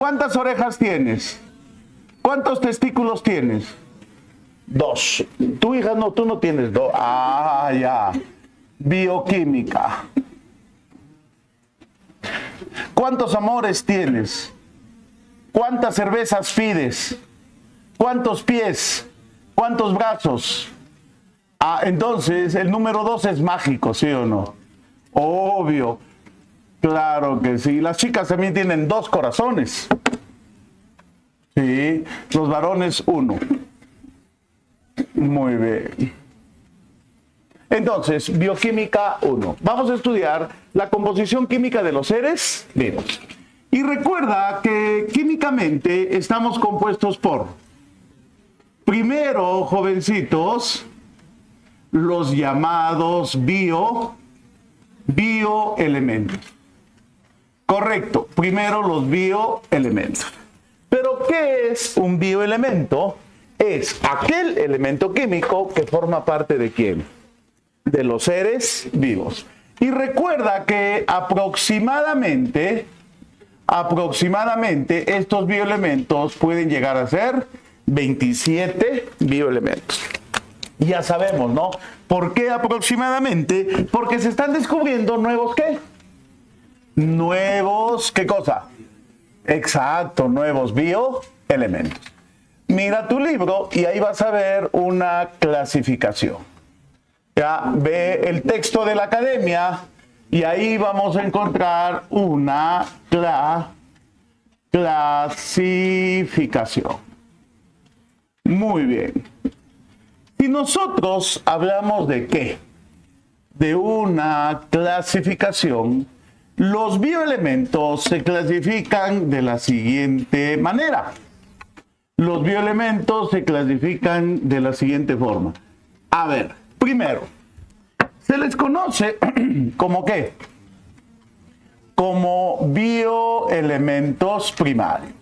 ¿Cuántas orejas tienes? ¿Cuántos testículos tienes? 2. Tu hija no, tú no tienes 2. Ah, ya. Bioquímica. ¿Cuántos amores tienes? ¿Cuántas cervezas pides? ¿Cuántos pies? ¿Cuántos brazos? Ah, entonces el número 2 es mágico, ¿sí o no? Obvio. Claro que sí. Las chicas también tienen 2 corazones. Sí. Los varones 1. Muy bien. Entonces, bioquímica 1. Vamos a estudiar la composición química de los seres vivos. Y recuerda que químicamente estamos compuestos por, primero, jovencitos, los llamados bioelementos. Correcto, primero los bioelementos. Pero, ¿qué es un bioelemento? Es aquel elemento químico que forma parte de ¿quién? De los seres vivos. Y recuerda que aproximadamente estos bioelementos pueden llegar a ser 27 bioelementos. Ya sabemos, ¿no? ¿Por qué aproximadamente? Porque se están descubriendo nuevos ¿qué? Nuevos, ¿qué cosa? Exacto, nuevos bioelementos. Mira tu libro y ahí vas a ver una clasificación. Ya ve el texto de la academia y ahí vamos a encontrar una clasificación. Muy bien. Si nosotros hablamos de ¿qué? De una clasificación, los bioelementos se clasifican de la siguiente manera. Los bioelementos se clasifican de la siguiente forma. A ver, primero, se les conoce como ¿qué? Como bioelementos primarios.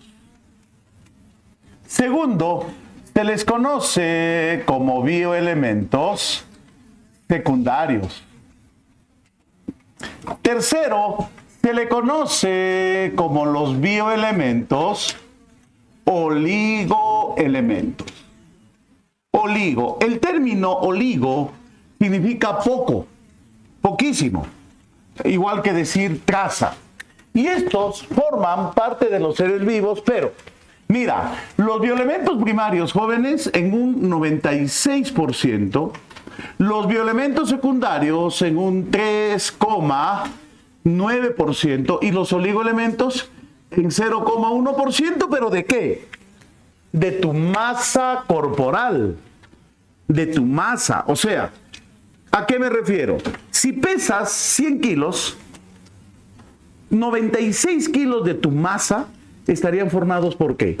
Segundo, se les conoce como bioelementos secundarios. Tercero, se le conoce como los bioelementos oligoelementos. Oligo. El término oligo significa poco, poquísimo, igual que decir traza. Y estos forman parte de los seres vivos, pero mira, los bioelementos primarios, jóvenes, en un 96%, los bioelementos secundarios en un 3,9% y los oligoelementos en 0,1%, pero ¿de qué? De tu masa corporal, de tu masa. O sea, ¿a qué me refiero? Si pesas 100 kilos, 96 kilos de tu masa estarían formados ¿por qué?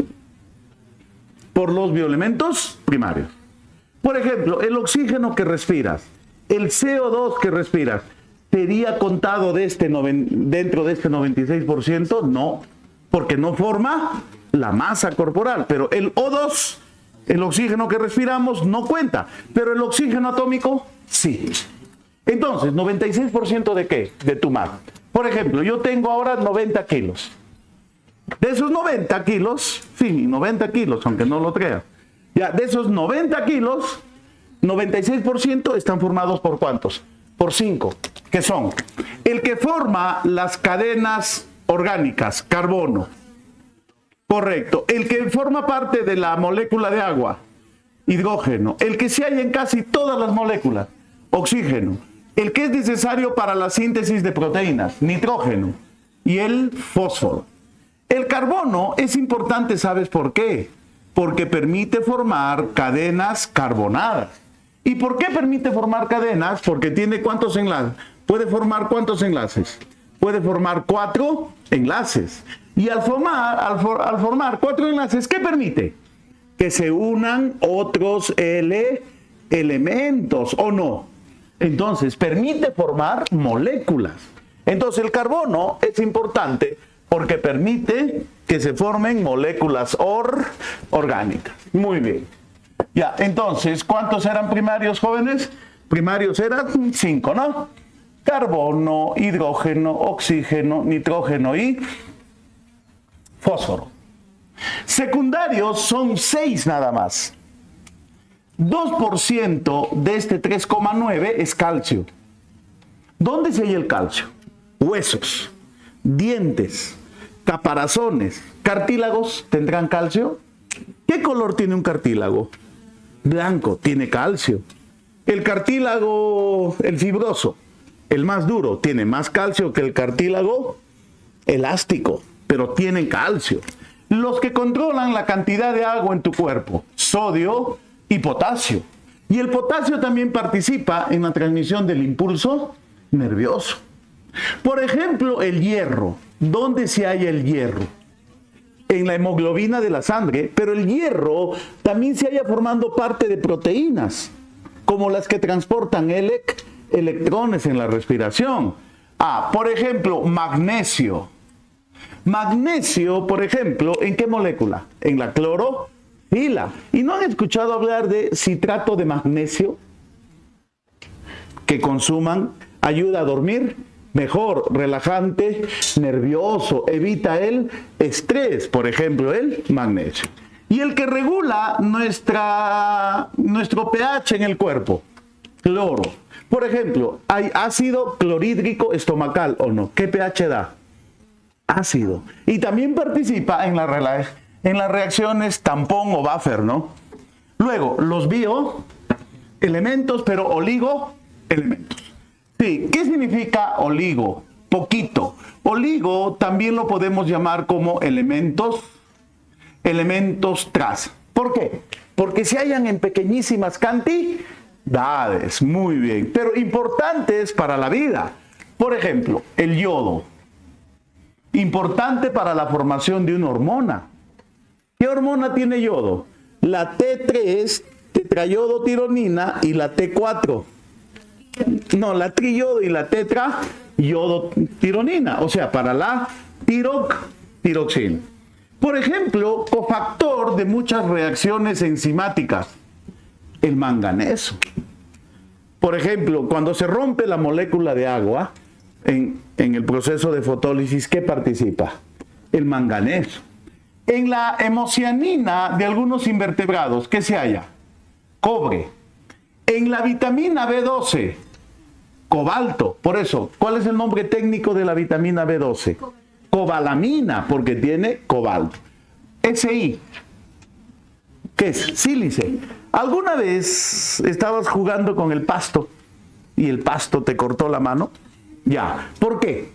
Por los bioelementos primarios. Por ejemplo, el oxígeno que respiras, el CO2 que respiras, ¿sería contado de dentro de este 96%? No, porque no forma la masa corporal. Pero el O2, el oxígeno que respiramos, no cuenta. Pero el oxígeno atómico, sí. Entonces, 96% ¿de qué? De tu masa. Por ejemplo, yo tengo ahora 90 kilos. De esos 90 kilos, sí, 90 kilos, aunque no lo creas. Ya, de esos 90 kilos, 96% están formados ¿por cuántos? Por 5, que son el que forma las cadenas orgánicas, carbono. Correcto. El que forma parte de la molécula de agua, hidrógeno. El que se halla en casi todas las moléculas, oxígeno. El que es necesario para la síntesis de proteínas, nitrógeno. Y el fósforo. El carbono es importante, ¿sabes por qué? Porque permite formar cadenas carbonadas. ¿Y por qué permite formar cadenas? Porque tiene ¿cuántos enlaces? ¿Puede formar cuántos enlaces? Puede formar 4 enlaces. Y al formar 4 enlaces, ¿qué permite? Que se unan otros elementos, ¿o no? Entonces, permite formar moléculas. Entonces, el carbono es importante porque permite que se formen moléculas orgánicas. Muy bien. Ya, entonces, ¿cuántos eran primarios, jóvenes? Primarios eran 5, ¿no? Carbono, hidrógeno, oxígeno, nitrógeno y fósforo. Secundarios son 6 nada más. 2% de este 3,9 es calcio. ¿Dónde se halla el calcio? Huesos, dientes, caparazones, cartílagos tendrán calcio. ¿Qué color tiene un cartílago? Blanco, tiene calcio. El cartílago, el fibroso, el más duro, tiene más calcio que el cartílago elástico, pero tiene calcio. Los que controlan la cantidad de agua en tu cuerpo, sodio y potasio. Y el potasio también participa en la transmisión del impulso nervioso. Por ejemplo, el hierro. ¿Dónde se halla el hierro? En la hemoglobina de la sangre, pero el hierro también se halla formando parte de proteínas, como las que transportan electrones en la respiración. Por ejemplo, magnesio. Magnesio, por ejemplo, ¿en qué molécula? En la clorofila. ¿Y no han escuchado hablar de citrato de magnesio? Que consuman, ayuda a dormir mejor, relajante, nervioso, evita el estrés, por ejemplo, el magnesio. Y el que regula nuestro pH en el cuerpo, cloro. Por ejemplo, ¿hay ácido clorhídrico estomacal o no? ¿Qué pH da? Ácido. Y también participa en las reacciones tampón o buffer, ¿no? Luego, los bioelementos, pero oligoelementos. Sí, ¿qué significa oligo? Poquito. Oligo también lo podemos llamar como elementos tras. ¿Por qué? Porque se hallan en pequeñísimas cantidades. Muy bien. Pero importantes para la vida. Por ejemplo, el yodo. Importante para la formación de una hormona. ¿Qué hormona tiene yodo? La T3, tetrayodotironina, y la T4. No, la triyodo y la tetrayodotironina. O sea, para la tiroxina. Por ejemplo, cofactor de muchas reacciones enzimáticas. El manganeso. Por ejemplo, cuando se rompe la molécula de agua en el proceso de fotólisis, ¿qué participa? El manganeso. En la hemocianina de algunos invertebrados, ¿qué se halla? Cobre. En la vitamina B12, cobalto. Por eso, ¿cuál es el nombre técnico de la vitamina B12? Cobalamina, porque tiene cobalto. SI, ¿qué es? Sílice. ¿Alguna vez estabas jugando con el pasto y el pasto te cortó la mano? Ya. ¿Por qué?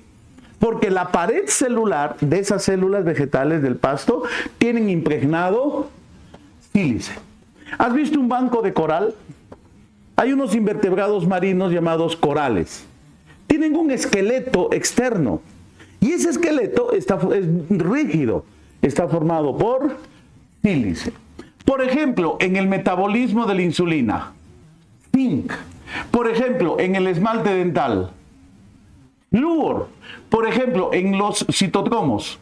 Porque la pared celular de esas células vegetales del pasto tienen impregnado sílice. ¿Has visto un banco de coral? Hay unos invertebrados marinos llamados corales. Tienen un esqueleto externo. Y ese esqueleto es rígido. Está formado por sílice. Por ejemplo, en el metabolismo de la insulina, zinc. Por ejemplo, en el esmalte dental, flúor. Por ejemplo, en los citotromos,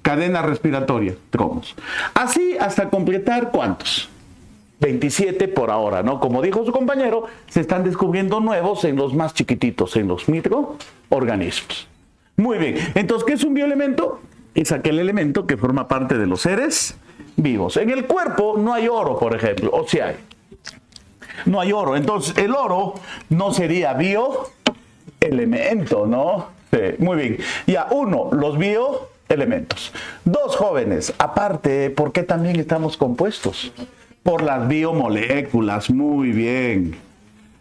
cadena respiratoria, tromos. Así hasta completar, ¿cuántos? 27 por ahora, ¿no? Como dijo su compañero, se están descubriendo nuevos en los más chiquititos, en los microorganismos. Muy bien. Entonces, ¿qué es un bioelemento? Es aquel elemento que forma parte de los seres vivos. En el cuerpo no hay oro, por ejemplo, o si hay. No hay oro. Entonces, el oro no sería bioelemento, ¿no? Sí, muy bien. Ya, 1, los bioelementos. 2, jóvenes. Aparte, ¿por qué también estamos compuestos? Por las biomoléculas. Muy bien.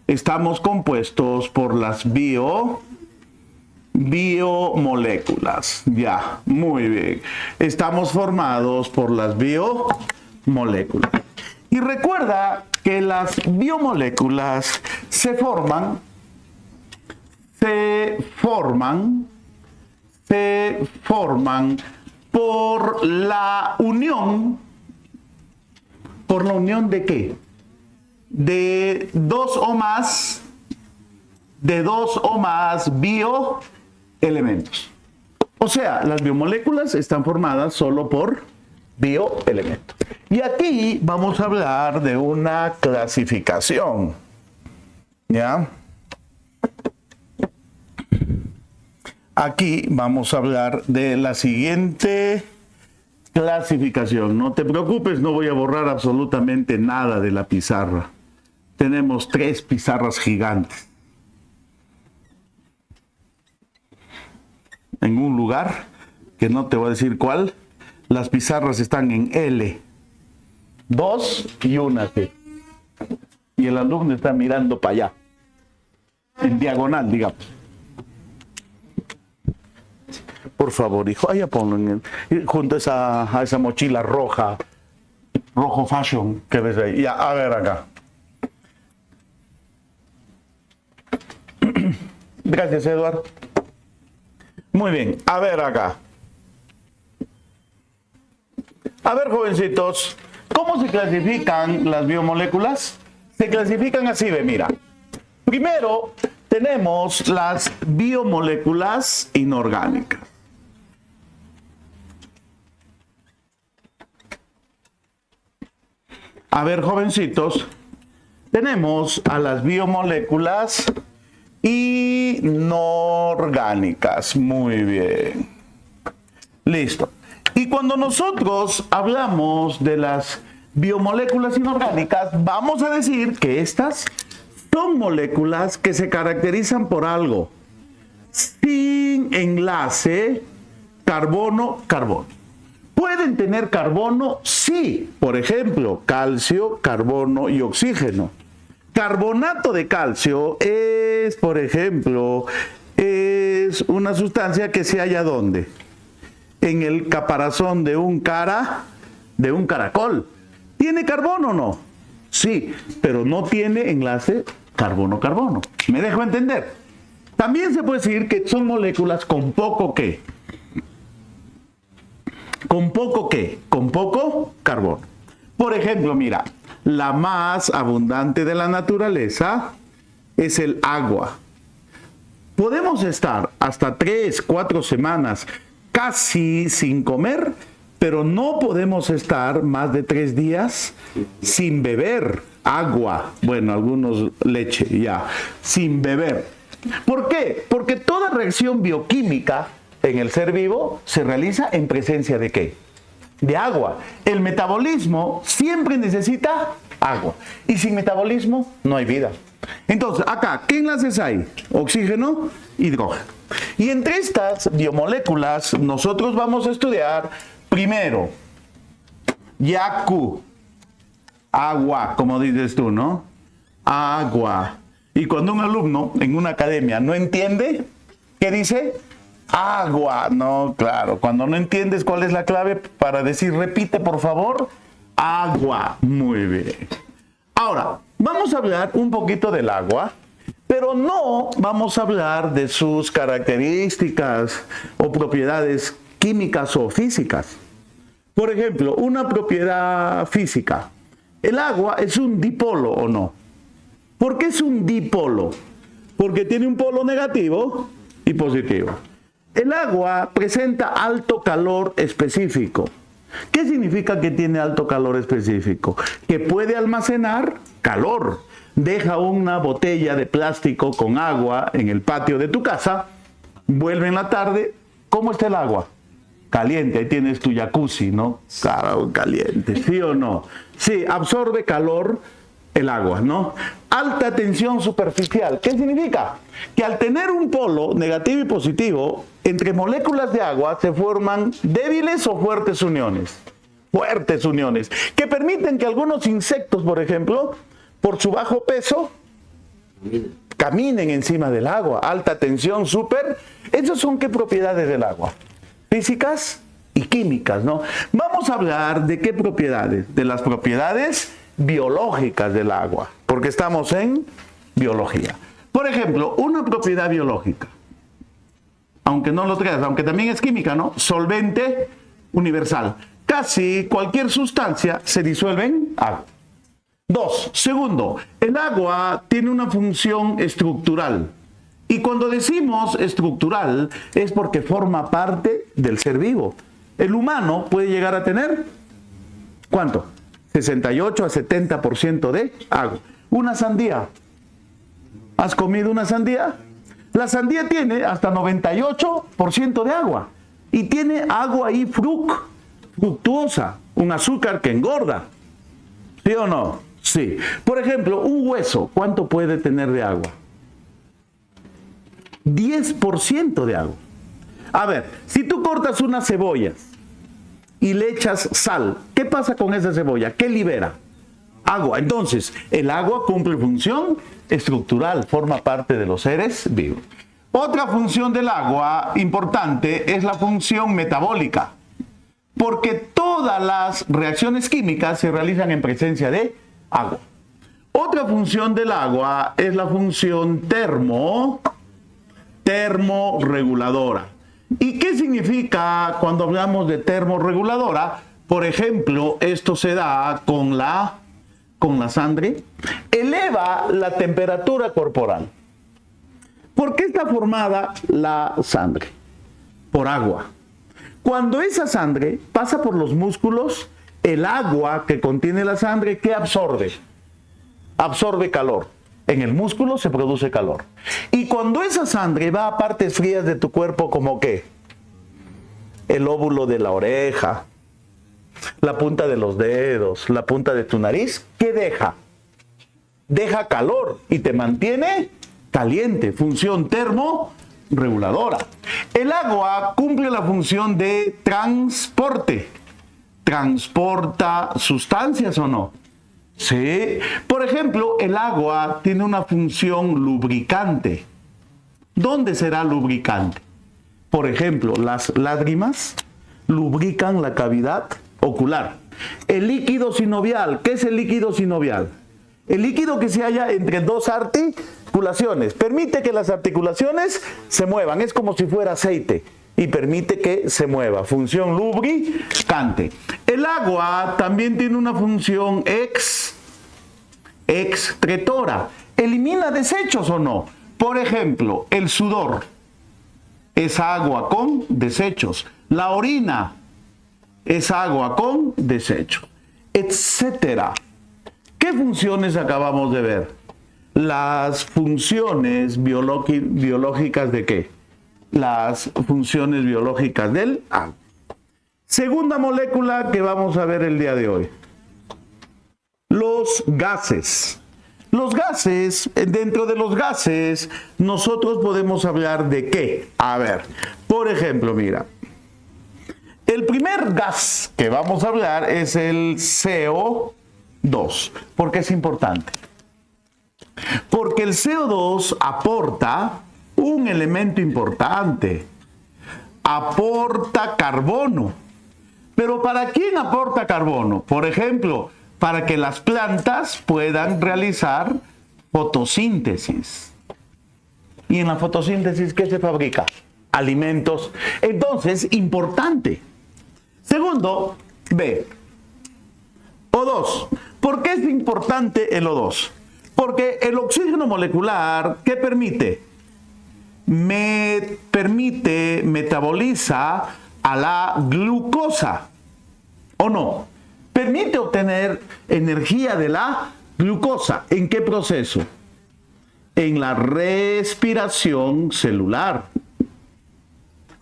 Estamos compuestos por las biomoléculas. Ya, muy bien. Estamos formados por las biomoléculas. Y recuerda que las biomoléculas se forman por la unión. ¿Por la unión de qué? De dos o más bioelementos. O sea, las biomoléculas están formadas solo por bioelementos. Y aquí vamos a hablar de una clasificación. ¿Ya? Aquí vamos a hablar de la siguiente clasificación. No te preocupes, no voy a borrar absolutamente nada de la pizarra. Tenemos 3 pizarras gigantes. En un lugar, que no te voy a decir cuál, las pizarras están en L. 2 y una así. Y el alumno está mirando para allá. En diagonal, digamos. Por favor, hijo, allá ponlo junto a esa mochila roja, rojo fashion que ves ahí. Ya, a ver acá. Gracias, Eduardo. Muy bien, a ver acá. A ver, jovencitos, ¿cómo se clasifican las biomoléculas? Se clasifican así, ve, mira. Primero, tenemos las biomoléculas inorgánicas. A ver, jovencitos, tenemos a las biomoléculas inorgánicas. Muy bien. Listo. Y cuando nosotros hablamos de las biomoléculas inorgánicas, vamos a decir que estas son moléculas que se caracterizan por algo. Sin enlace carbono-carbono. ¿Pueden tener carbono? Sí. Por ejemplo, calcio, carbono y oxígeno. Carbonato de calcio es, por ejemplo, es una sustancia que se halla ¿dónde? En el caparazón de un caracol. ¿Tiene carbono o no? Sí, pero no tiene enlace carbono-carbono. ¿Me dejo entender? También se puede decir que son moléculas con poco ¿qué? ¿Con poco qué? Con poco carbono. Por ejemplo, mira, la más abundante de la naturaleza es el agua. Podemos estar hasta 3, 4 semanas casi sin comer, pero no podemos estar más de 3 días sin beber agua. Bueno, algunos leche, ya, sin beber. ¿Por qué? Porque toda reacción bioquímica en el ser vivo se realiza en presencia ¿de qué? De agua. El metabolismo siempre necesita agua. Y sin metabolismo no hay vida. Entonces, acá, ¿qué enlaces hay? Oxígeno, hidrógeno. Y entre estas biomoléculas, nosotros vamos a estudiar primero, Yaku, agua, como dices tú, ¿no? Agua. Y cuando un alumno en una academia no entiende, ¿qué dice? Agua. No, claro, cuando no entiendes cuál es la clave para decir repite, por favor, agua. Muy bien. Ahora, vamos a hablar un poquito del agua, pero no vamos a hablar de sus características o propiedades químicas o físicas. Por ejemplo, una propiedad física. ¿El agua es un dipolo o no? ¿Por qué es un dipolo? Porque tiene un polo negativo y positivo. El agua presenta alto calor específico. ¿Qué significa que tiene alto calor específico? Que puede almacenar calor. Deja una botella de plástico con agua en el patio de tu casa, vuelve en la tarde, ¿cómo está el agua? Caliente, ahí tienes tu jacuzzi, ¿no? Claro, caliente, ¿sí o no? Sí, absorbe calor el agua, ¿no? Alta tensión superficial, ¿qué significa? Que al tener un polo negativo y positivo, entre moléculas de agua se forman débiles o fuertes uniones. Fuertes uniones, que permiten que algunos insectos, por ejemplo, por su bajo peso, caminen encima del agua. Alta tensión, súper. ¿Esas son qué propiedades del agua? Físicas y químicas, ¿no? Vamos a hablar de qué propiedades. De las propiedades biológicas del agua, porque estamos en biología. Por ejemplo, una propiedad biológica, aunque no lo creas, aunque también es química, ¿no? Solvente universal. Casi cualquier sustancia se disuelve en agua. 2. Segundo, el agua tiene una función estructural. Y cuando decimos estructural es porque forma parte del ser vivo. El humano puede llegar a tener, ¿cuánto? 68 a 70% de agua. Una sandía. ¿Has comido una sandía? La sandía tiene hasta 98% de agua. Y tiene agua ahí, fructuosa, un azúcar que engorda. ¿Sí o no? Sí. Por ejemplo, un hueso, ¿cuánto puede tener de agua? 10% de agua. A ver, si tú cortas unas cebollas y le echas sal, ¿qué pasa con esa cebolla? ¿Qué libera? Agua. Entonces, el agua cumple función estructural, forma parte de los seres vivos. Otra función del agua importante es la función metabólica, porque todas las reacciones químicas se realizan en presencia de agua. Otra función del agua es la función termorreguladora. ¿Y qué significa cuando hablamos de termorreguladora? Por ejemplo, esto se da con la sangre. Eleva la temperatura corporal. ¿Por qué está formada la sangre? Por agua. Cuando esa sangre pasa por los músculos, el agua que contiene la sangre, ¿qué absorbe? Absorbe calor. En el músculo se produce calor. Y cuando esa sangre va a partes frías de tu cuerpo, ¿como qué? El lóbulo de la oreja, la punta de los dedos, la punta de tu nariz, ¿qué deja? Deja calor y te mantiene caliente. Función termorreguladora. El agua cumple la función de transporte. ¿Transporta sustancias o no? Sí. Por ejemplo, el agua tiene una función lubricante. ¿Dónde será lubricante? Por ejemplo, las lágrimas lubrican la cavidad ocular. El líquido sinovial. ¿Qué es el líquido sinovial? El líquido que se halla entre dos articulaciones. Permite que las articulaciones se muevan. Es como si fuera aceite. Y permite que se mueva. Función lubricante. El agua también tiene una función excretora. ¿Elimina desechos o no? Por ejemplo, el sudor es agua con desechos. La orina es agua con desechos, etcétera. ¿Qué funciones acabamos de ver? Las funciones biológicas ¿de qué? Las funciones biológicas del agua. Segunda molécula que vamos a ver el día de hoy. Los gases. Los gases, dentro de los gases, nosotros podemos hablar de qué. A ver, por ejemplo, mira. El primer gas que vamos a hablar es el CO2. ¿Por qué es importante? Porque el CO2 aporta un elemento importante. Aporta carbono. ¿Pero para quién aporta carbono? Por ejemplo, para que las plantas puedan realizar fotosíntesis. ¿Y en la fotosíntesis qué se fabrica? Alimentos. Entonces, importante. Segundo, B. O2. ¿Por qué es importante el O2? Porque el oxígeno molecular, ¿qué permite? Metaboliza a la glucosa. ¿O no? Permite obtener energía de la glucosa. ¿En qué proceso? En la respiración celular.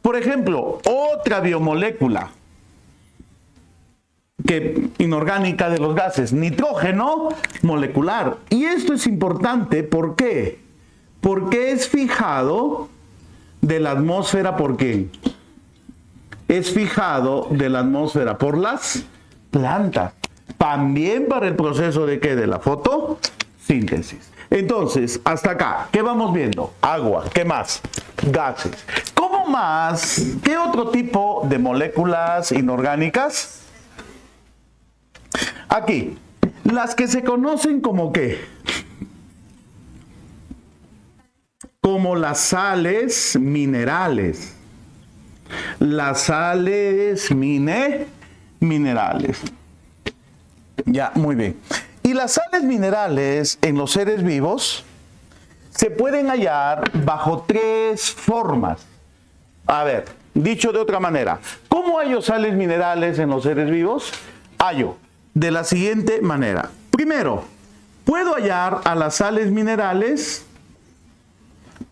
Por ejemplo, otra biomolécula inorgánica de los gases, nitrógeno molecular. Y esto es importante, ¿por qué? Porque es fijado de la atmósfera, ¿por quién? Es fijado de la atmósfera por las plantas. También para el proceso de ¿qué? De la fotosíntesis. Entonces, hasta acá, ¿qué vamos viendo? Agua, ¿qué más? Gases. ¿Cómo más? ¿Qué otro tipo de moléculas inorgánicas? Aquí, las que se conocen como ¿qué? Como las sales minerales. Las sales minerales. Ya, muy bien. Y las sales minerales en los seres vivos se pueden hallar bajo tres formas. A ver, dicho de otra manera, ¿cómo hallo sales minerales en los seres vivos? Hallo de la siguiente manera. Primero, puedo hallar a las sales minerales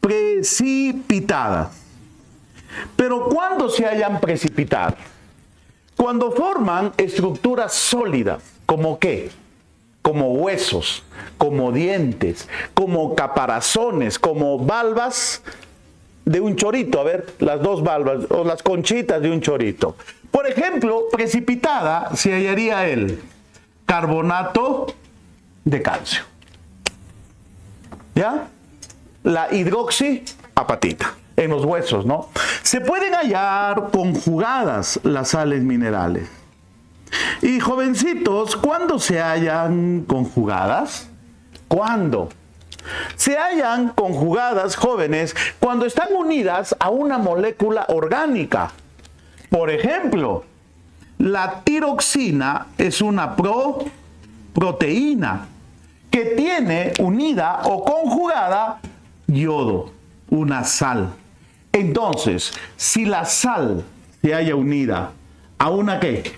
precipitadas. Pero ¿cuándo se hallan precipitadas? Cuando forman estructuras sólidas, ¿como qué? Como huesos, como dientes, como caparazones, como valvas de un chorito. A ver, las dos valvas o las conchitas de un chorito. Por ejemplo, precipitada se hallaría el carbonato de calcio. ¿Ya? La hidroxiapatita en los huesos, ¿no? Se pueden hallar conjugadas las sales minerales. Y jovencitos, ¿cuándo se hallan conjugadas? ¿Cuándo? Se hallan conjugadas, jóvenes, cuando están unidas a una molécula orgánica. Por ejemplo, la tiroxina es una proteína que tiene unida o conjugada yodo, una sal. Entonces, si la sal se halla unida a una ¿qué?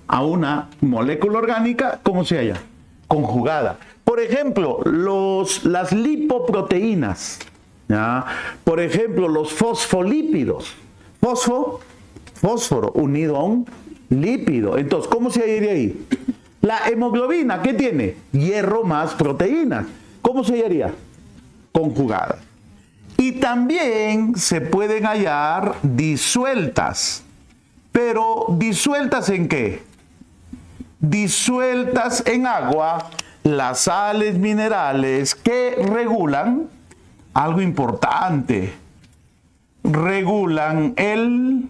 A una molécula orgánica, ¿cómo se halla? Conjugada. Por ejemplo, las lipoproteínas, ¿ya? Por ejemplo, los fosfolípidos. Fósforo unido a un lípido. Entonces, ¿cómo se hallaría ahí? La hemoglobina, ¿qué tiene? Hierro más proteínas. ¿Cómo se hallaría? Conjugada. Y también se pueden hallar disueltas. Pero, ¿disueltas en qué? Disueltas en agua las sales minerales que regulan algo importante. Regulan el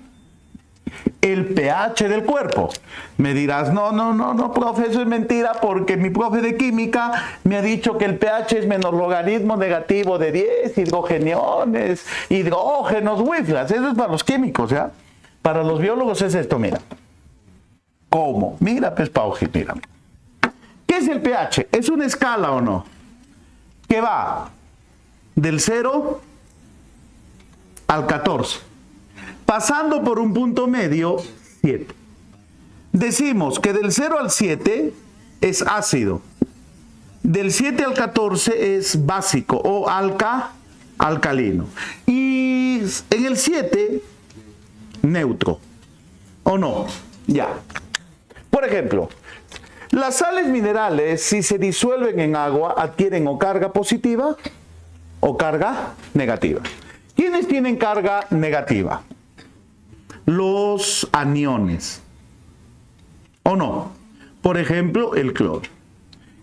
pH del cuerpo. Me dirás, no, profe, eso es mentira porque mi profe de química me ha dicho que el pH es menos logaritmo negativo de 10, hidrogeniones, hidrógenos, wiflas. Eso es para los químicos, ¿ya? Para los biólogos es esto, mira. ¿Cómo? Mira, pues, Pauji, mira. ¿Qué es el pH? ¿Es una escala o no? Que va del 0 al 14. Pasando por un punto medio, 7. Decimos que del 0 al 7 es ácido. Del 7 al 14 es básico o alcalino. Y en el 7, neutro. ¿O no? Ya. Por ejemplo, las sales minerales, si se disuelven en agua, adquieren o carga positiva o carga negativa. ¿Quiénes tienen carga negativa? Los aniones. ¿O no? Por ejemplo, el cloro.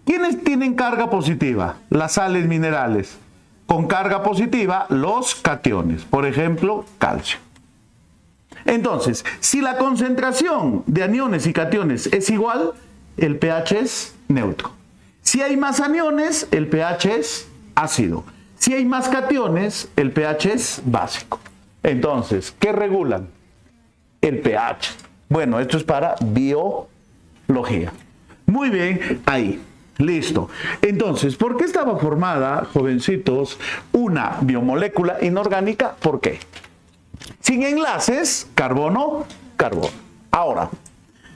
¿Quiénes tienen carga positiva? Las sales minerales. Con carga positiva, los cationes. Por ejemplo, calcio. Entonces, si la concentración de aniones y cationes es igual, el pH es neutro. Si hay más aniones, el pH es ácido. Si hay más cationes, el pH es básico. Entonces, ¿qué regulan? El pH. Bueno, esto es para biología. Muy bien, ahí. Listo. Entonces, ¿por qué estaba formada, jovencitos, una biomolécula inorgánica? ¿Por qué? Sin enlaces, carbono. Ahora,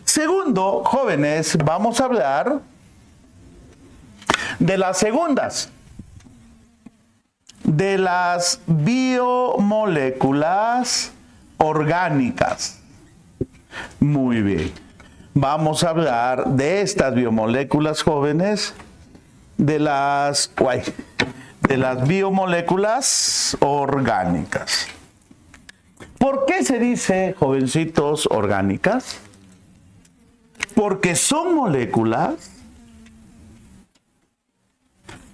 segundo, jóvenes, vamos a hablar de las segundas, de las biomoléculas orgánicas. Muy bien. Vamos a hablar de estas biomoléculas, jóvenes, de las biomoléculas orgánicas. ¿Por qué se dice, jovencitos, orgánicas? Porque son moléculas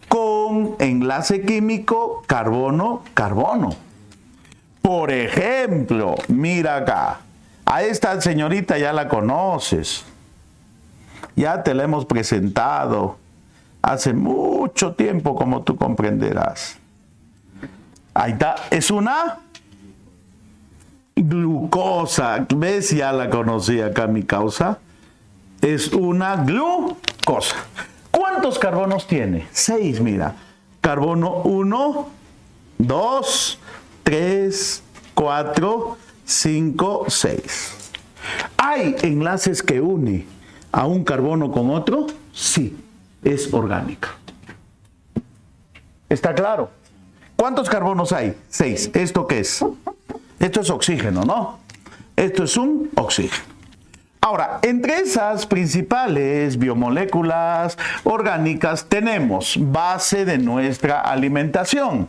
con enlace químico carbono. Por ejemplo, mira acá, a esta señorita ya la conoces, ya te la hemos presentado hace mucho tiempo, como tú comprenderás. Ahí está, es una glucosa. ¿Ves? Ya la conocí acá mi causa. Es una glucosa. ¿Cuántos carbonos tiene? 6, mira. Carbono 1, 2, 3, 4, 5, 6. ¿Hay enlaces que une a un carbono con otro? Sí, es orgánica. ¿Está claro? ¿Cuántos carbonos hay? 6. ¿Esto qué es? Esto es oxígeno, ¿no? Esto es un oxígeno. Ahora, entre esas principales biomoléculas orgánicas tenemos base de nuestra alimentación.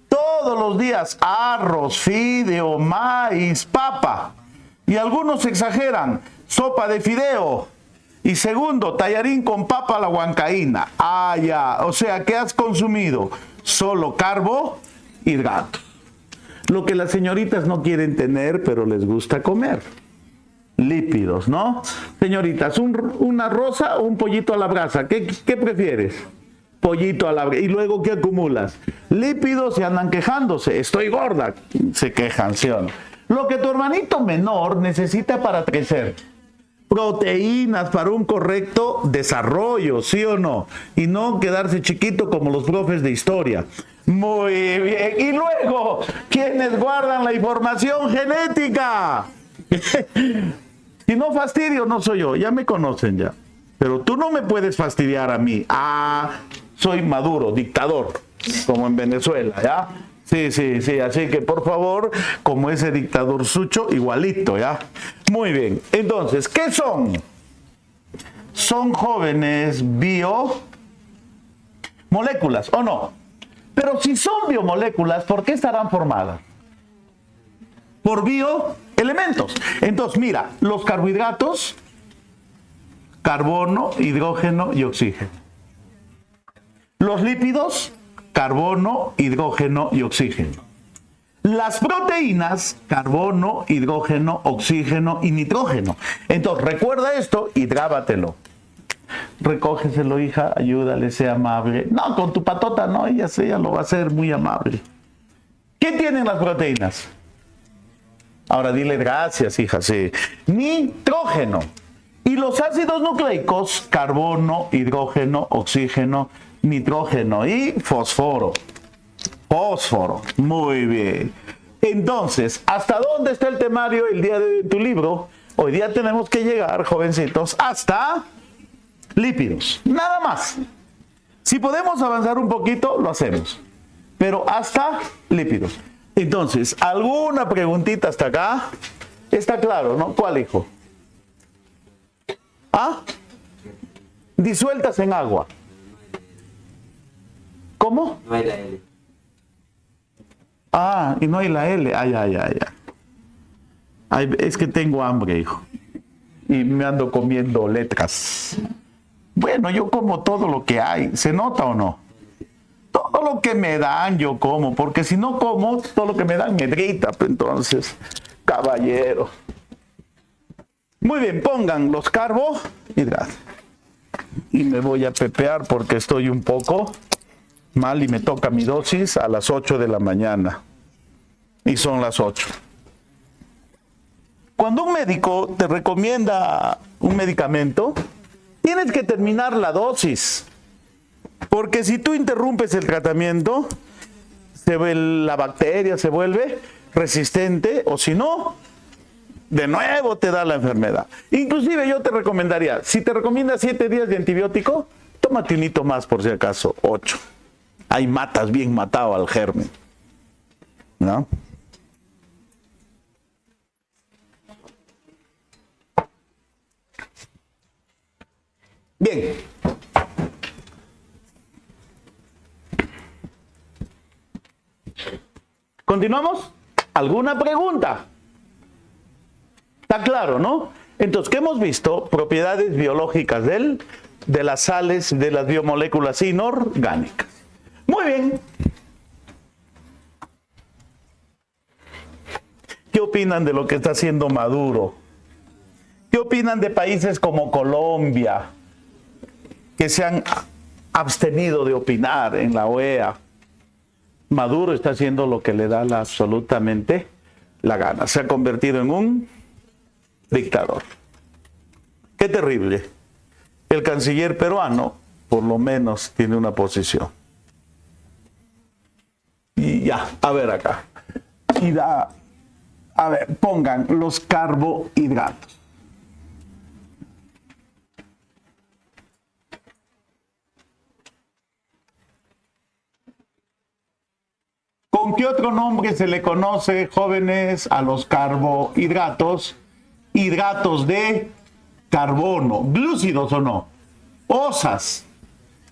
Todos los días arroz, fideo, maíz, papa. Y algunos exageran, sopa de fideo. Y segundo, tallarín con papa a la huancaína. Ah, ya. O sea, ¿qué has consumido? Solo carbohidratos. Lo que las señoritas no quieren tener, pero les gusta comer. Lípidos, ¿no? Señoritas, una rosa o un pollito a la brasa. ¿Qué prefieres? Pollito a la brasa. ¿Y luego qué acumulas? Lípidos y andan quejándose. Estoy gorda. Se quejan, ¿sí o no? Lo que tu hermanito menor necesita para crecer. Proteínas para un correcto desarrollo, ¿sí o no? Y no quedarse chiquito como los profes de historia. Muy bien. Y luego, ¿quiénes guardan la información genética? Si no fastidio, no soy yo. Ya me conocen ya. Pero tú no me puedes fastidiar a mí. Ah, soy Maduro, dictador, como en Venezuela, ¿ya? Sí, así que por favor, como ese dictador Sucho, igualito, ¿ya? Muy bien, entonces, ¿qué son? Son jóvenes biomoléculas, ¿o no? Pero si son biomoléculas, ¿por qué estarán formadas? Por bioelementos. Entonces, mira, los carbohidratos, carbono, hidrógeno y oxígeno. Los lípidos, carbono, hidrógeno y oxígeno. Las proteínas, carbono, hidrógeno, oxígeno y nitrógeno. Entonces, recuerda esto y grábatelo. Recógeselo, hija, ayúdale, sea amable. No, con tu patota no, ella lo va a hacer muy amable. ¿Qué tienen las proteínas? Ahora dile gracias, hija, sí. Nitrógeno. Y los ácidos nucleicos, carbono, hidrógeno, oxígeno, nitrógeno y fósforo. Fósforo. Muy bien. Entonces, ¿hasta dónde está el temario el día de hoy en tu libro? Hoy día tenemos que llegar, jovencitos, hasta lípidos. Nada más. Si podemos avanzar un poquito, lo hacemos. Pero hasta lípidos. Entonces, ¿alguna preguntita hasta acá? Está claro, ¿no? ¿Cuál, hijo? ¿Ah? Disueltas en agua. ¿Cómo? No hay la L. Ah, y no hay la L. Ay, es que tengo hambre, hijo. Y me ando comiendo letras. Bueno, yo como todo lo que hay. ¿Se nota o no? Todo lo que me dan yo como. Porque si no como, todo lo que me dan me grita. Entonces, caballero. Muy bien, pongan los carbohidratos. Y me voy a pepear porque estoy un poco mal y me toca mi dosis a las 8 de la mañana. Y son las 8. Cuando un médico te recomienda un medicamento, tienes que terminar la dosis. Porque si tú interrumpes el tratamiento, la bacteria se vuelve resistente o si no, de nuevo te da la enfermedad. Inclusive yo te recomendaría, si te recomienda 7 días de antibiótico, tómate un hito más por si acaso, 8. Ahí matas bien matado al germen, ¿no? Bien. ¿Continuamos? ¿Alguna pregunta? Está claro, ¿no? Entonces, ¿qué hemos visto? Propiedades biológicas de las sales, de las biomoléculas inorgánicas. Muy bien. ¿Qué opinan de lo que está haciendo Maduro? ¿Qué opinan de países como Colombia, que se han abstenido de opinar en la OEA? Maduro está haciendo lo que le da absolutamente la gana. Se ha convertido en un dictador. Qué terrible. El canciller peruano, por lo menos, tiene una posición. Y ya, a ver acá. A ver, pongan los carbohidratos. ¿Con qué otro nombre se le conoce, jóvenes, a los carbohidratos? Hidratos de carbono, glúcidos o no, osas,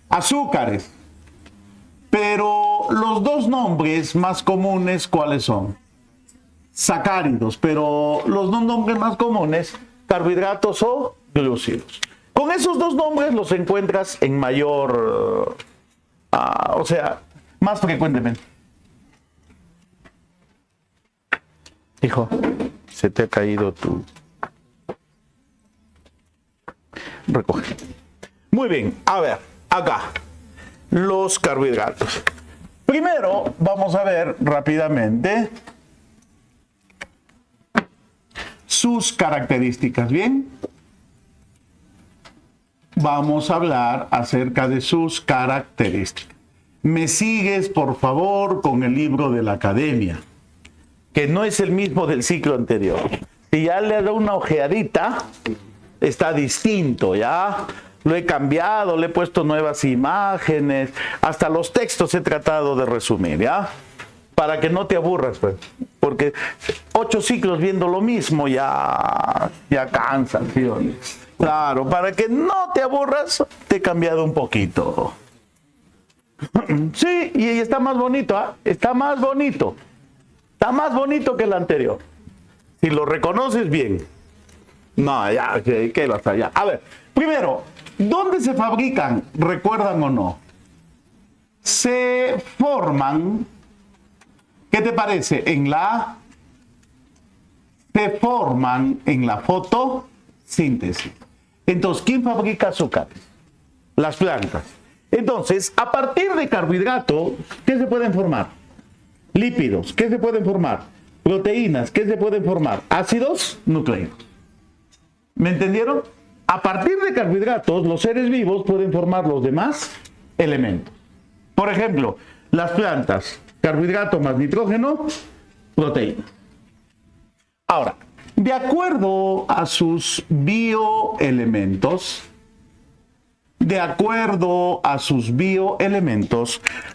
azúcares. Pero los dos nombres más comunes, ¿cuáles son? Sacáridos, pero los dos nombres más comunes, carbohidratos o glúcidos. Con esos dos nombres los encuentras en mayor, o sea, más frecuentemente. Hijo, se te ha caído tu... Recoge. Muy bien, a ver, acá, los carbohidratos. Primero, vamos a ver rápidamente sus características, ¿bien? Vamos a hablar acerca de sus características. Me sigues, por favor, con el libro de la academia, que no es el mismo del ciclo anterior. Si ya le da una ojeadita, está distinto, ¿ya? Lo he cambiado, le he puesto nuevas imágenes, hasta los textos he tratado de resumir, ¿ya? Para que no te aburras, pues, porque 8 ciclos viendo lo mismo ya cansan, ¿sí? Claro, para que no te aburras, te he cambiado un poquito. Sí, y está más bonito, ¿ah? Está más bonito. Está más bonito que el anterior. Si lo reconoces bien. No, ya, ¿qué vas allá? A ver, primero, ¿dónde se fabrican? ¿Recuerdan o no? Se forman, ¿qué te parece? Se forman en la fotosíntesis. Entonces, ¿quién fabrica azúcares? Las plantas. Entonces, a partir de carbohidratos, ¿qué se pueden formar? Lípidos, ¿qué se pueden formar? Proteínas, ¿qué se pueden formar? Ácidos nucleicos. ¿Me entendieron? A partir de carbohidratos, los seres vivos pueden formar los demás elementos. Por ejemplo, las plantas, carbohidrato más nitrógeno, proteína. Ahora, de acuerdo a sus bioelementos,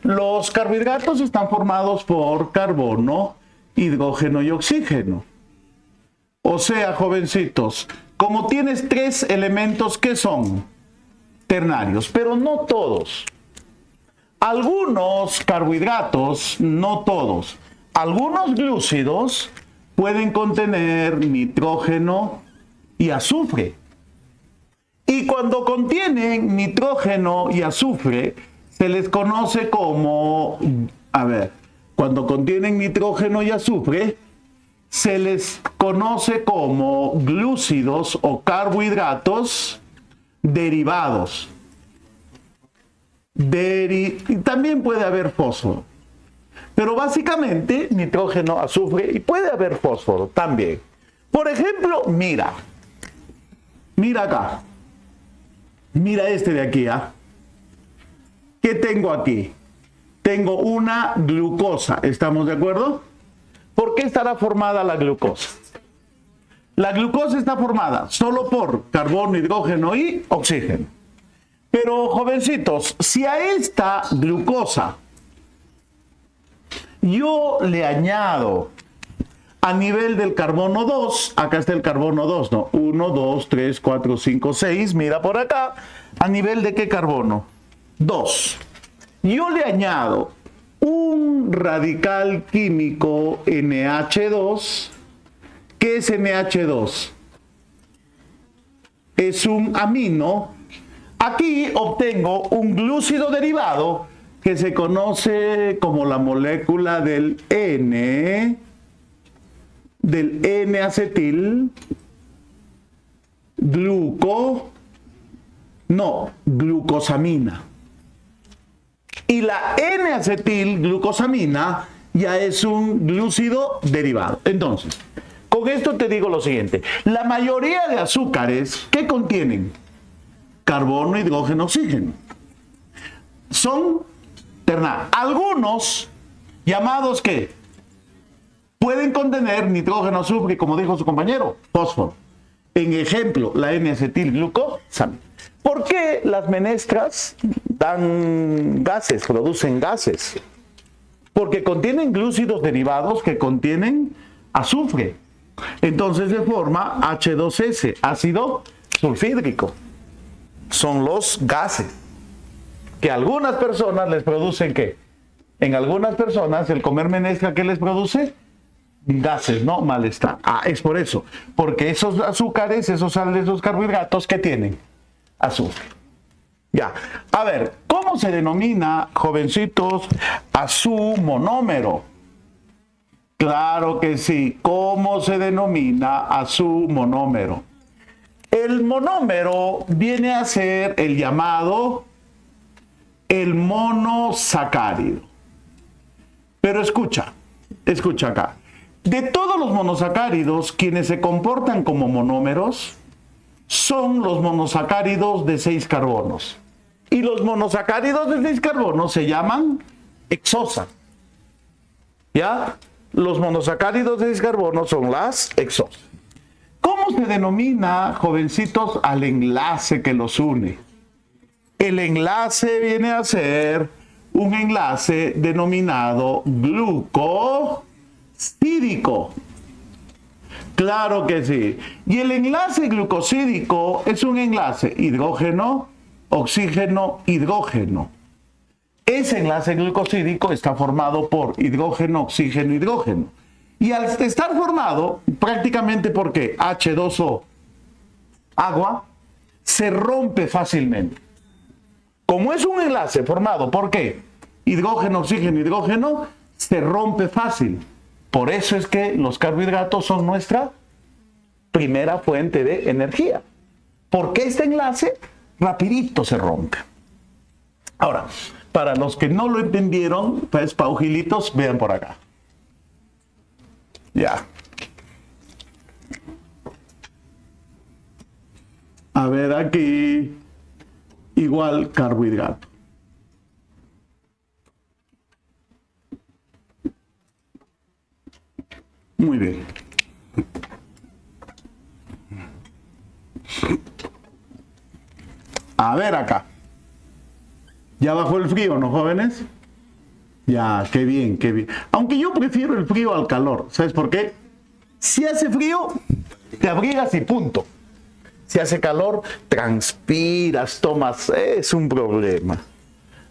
los carbohidratos están formados por carbono, hidrógeno y oxígeno. O sea, jovencitos, como tienes 3 elementos que son ternarios, pero no todos. Algunos carbohidratos, no todos. Algunos glúcidos pueden contener nitrógeno y azufre. Y cuando contienen nitrógeno y azufre, se les conoce como, cuando contienen nitrógeno y azufre, se les conoce como glúcidos o carbohidratos derivados. Y también puede haber fósforo. Pero básicamente nitrógeno, azufre y puede haber fósforo también. Por ejemplo, mira acá. Mira este de aquí, ¿ah? ¿Qué tengo aquí? Tengo una glucosa, ¿estamos de acuerdo? ¿Por qué estará formada la glucosa? La glucosa está formada solo por carbono, hidrógeno y oxígeno. Pero, jovencitos, si a esta glucosa yo le añado a nivel del carbono 2, acá está el carbono 2, ¿no? 1, 2, 3, 4, 5, 6, mira por acá, ¿a nivel de qué carbono? 2. Yo le añado un radical químico NH2. ¿Qué es NH2? Es un amino. Aquí obtengo un glúcido derivado que se conoce como la molécula del N-acetil glucosamina. Y la N-acetil glucosamina ya es un glúcido derivado. Entonces, con esto te digo lo siguiente. La mayoría de azúcares, ¿qué contienen? Carbono, hidrógeno, oxígeno. Son ternarios. Algunos, llamados ¿qué? Pueden contener nitrógeno, azufre, y como dijo su compañero, fósforo. En ejemplo, la N-acetilglucosamina. ¿Por qué las menestras dan gases, producen gases? Porque contienen glúcidos derivados que contienen azufre. Entonces se forma H2S, ácido sulfídrico. Son los gases que a algunas personas les producen ¿qué? En algunas personas el comer menestra, ¿qué les produce? Gases, ¿no? Malestar. Es por eso. Porque esos azúcares, esos carbohidratos, ¿qué tienen? Azúcar. Ya. A ver, ¿cómo se denomina, jovencitos, a su monómero? Claro que sí. ¿Cómo se denomina a su monómero? El monómero viene a ser el llamado el monosacárido. Pero escucha acá. De todos los monosacáridos, quienes se comportan como monómeros son los monosacáridos de 6 carbonos. Y los monosacáridos de 6 carbonos se llaman hexosas. ¿Ya? Los monosacáridos de 6 carbonos son las hexosas. ¿Cómo se denomina, jovencitos, al enlace que los une? El enlace viene a ser un enlace denominado glucosídico. Claro que sí. Y el enlace glucosídico es un enlace hidrógeno, oxígeno, hidrógeno. Ese enlace glucosídico está formado por hidrógeno, oxígeno, hidrógeno. Y al estar formado, prácticamente porque H2O, agua, se rompe fácilmente. Como es un enlace formado por ¿qué? Hidrógeno, oxígeno, hidrógeno, se rompe fácil. Por eso es que los carbohidratos son nuestra primera fuente de energía. Porque este enlace rapidito se rompe. Ahora, para los que no lo entendieron, pues paujilitos, vean por acá. Ya. A ver aquí, igual carbohidrato. Muy bien. A ver acá. ¿Ya bajó el frío, no, jóvenes? Ya, qué bien, qué bien. Aunque yo prefiero el frío al calor. ¿Sabes por qué? Si hace frío, te abrigas y punto. Si hace calor, transpiras, tomas. Es un problema.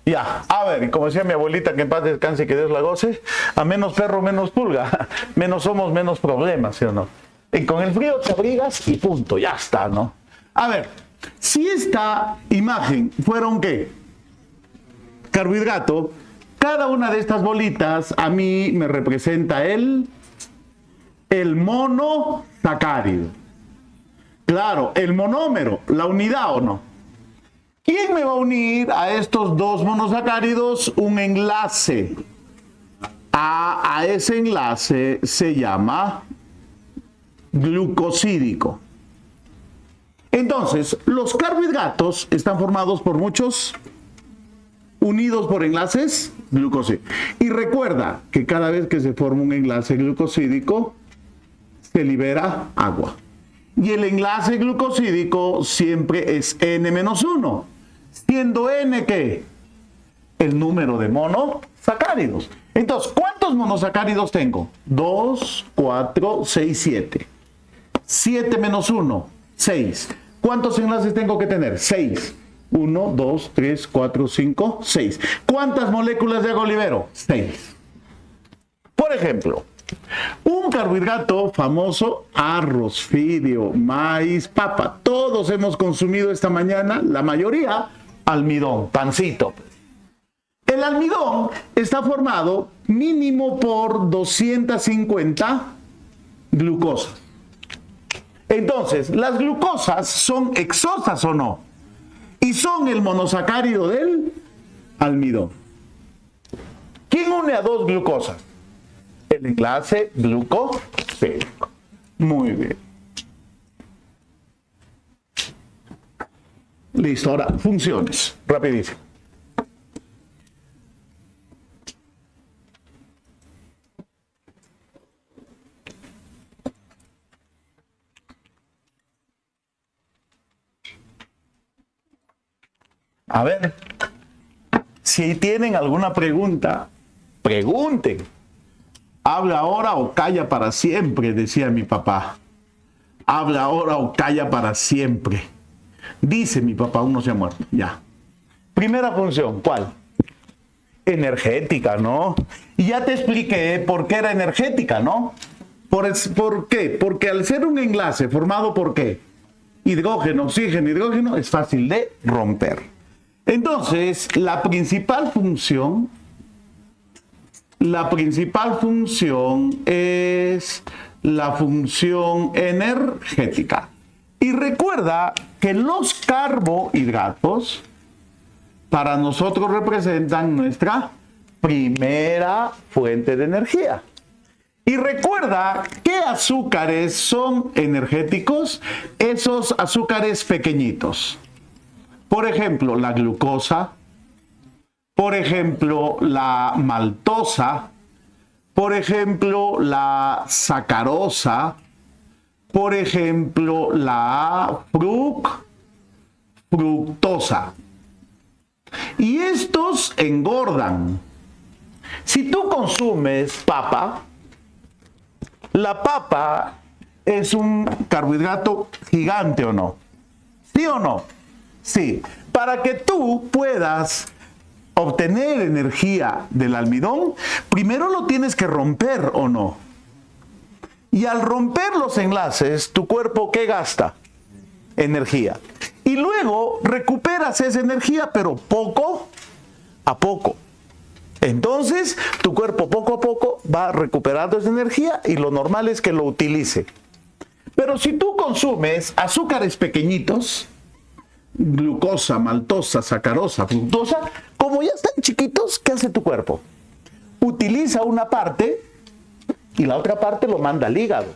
Ya, a ver, como decía mi abuelita, que en paz descanse y que Dios la goce, a menos perro, menos pulga. Menos somos, menos problemas, ¿sí o no? Y con el frío te abrigas y punto, ya está, ¿no? A ver, si esta imagen fuera un ¿qué? Carbohidrato, cada una de estas bolitas a mí me representa el monosacárido. Claro, el monómero, la unidad o no. ¿Quién me va a unir a estos dos monosacáridos? Un enlace. A ese enlace se llama glucosídico. Entonces, los carbohidratos están formados por muchos unidos por enlaces glucosídicos. Y recuerda que cada vez que se forma un enlace glucosídico, se libera agua. Y el enlace glucosídico siempre es N-1, siendo N ¿qué? El número de monosacáridos. Entonces, ¿cuántos monosacáridos tengo? 2, 4, 6, 7. 7 menos 1, 6. ¿Cuántos enlaces tengo que tener? 6. 1, 2, 3, 4, 5, 6. ¿Cuántas moléculas de agua libero? 6. Por ejemplo, un carbohidrato famoso, arroz, fideo, maíz, papa. Todos hemos consumido esta mañana, la mayoría, almidón, pancito. El almidón está formado mínimo por 250 glucosas. Entonces, ¿las glucosas son hexosas o no? Y son el monosacárido del almidón. ¿Quién une a dos glucosas? El enlace glucosídico. Muy bien. Listo, ahora funciones. Rapidísimo. A ver, si tienen alguna pregunta, pregunten. Habla ahora o calla para siempre, decía mi papá. Habla ahora o calla para siempre. Dice mi papá, aún no se ha muerto. Ya. Primera función, ¿cuál? Energética, ¿no? Y ya te expliqué por qué era energética, ¿no? ¿Por qué? Porque al ser un enlace formado por qué? Hidrógeno, oxígeno, hidrógeno, es fácil de romper. Entonces, la principal función es la función energética. Y recuerda que los carbohidratos para nosotros representan nuestra primera fuente de energía. Y recuerda qué azúcares son energéticos, esos azúcares pequeñitos. Por ejemplo, la glucosa, por ejemplo, la maltosa, por ejemplo, la sacarosa, por ejemplo, la fructosa. Y estos engordan. Si tú consumes papa, la papa es un carbohidrato gigante, ¿o no? ¿Sí o no? Sí. Para que tú puedas obtener energía del almidón, primero lo tienes que romper, ¿o no? Y al romper los enlaces, tu cuerpo, ¿qué gasta? Energía. Y luego recuperas esa energía, pero poco a poco. Entonces, tu cuerpo poco a poco va recuperando esa energía y lo normal es que lo utilice. Pero si tú consumes azúcares pequeñitos, glucosa, maltosa, sacarosa, fructosa, como ya están chiquitos, ¿qué hace tu cuerpo? Utiliza una parte y la otra parte lo manda al hígado.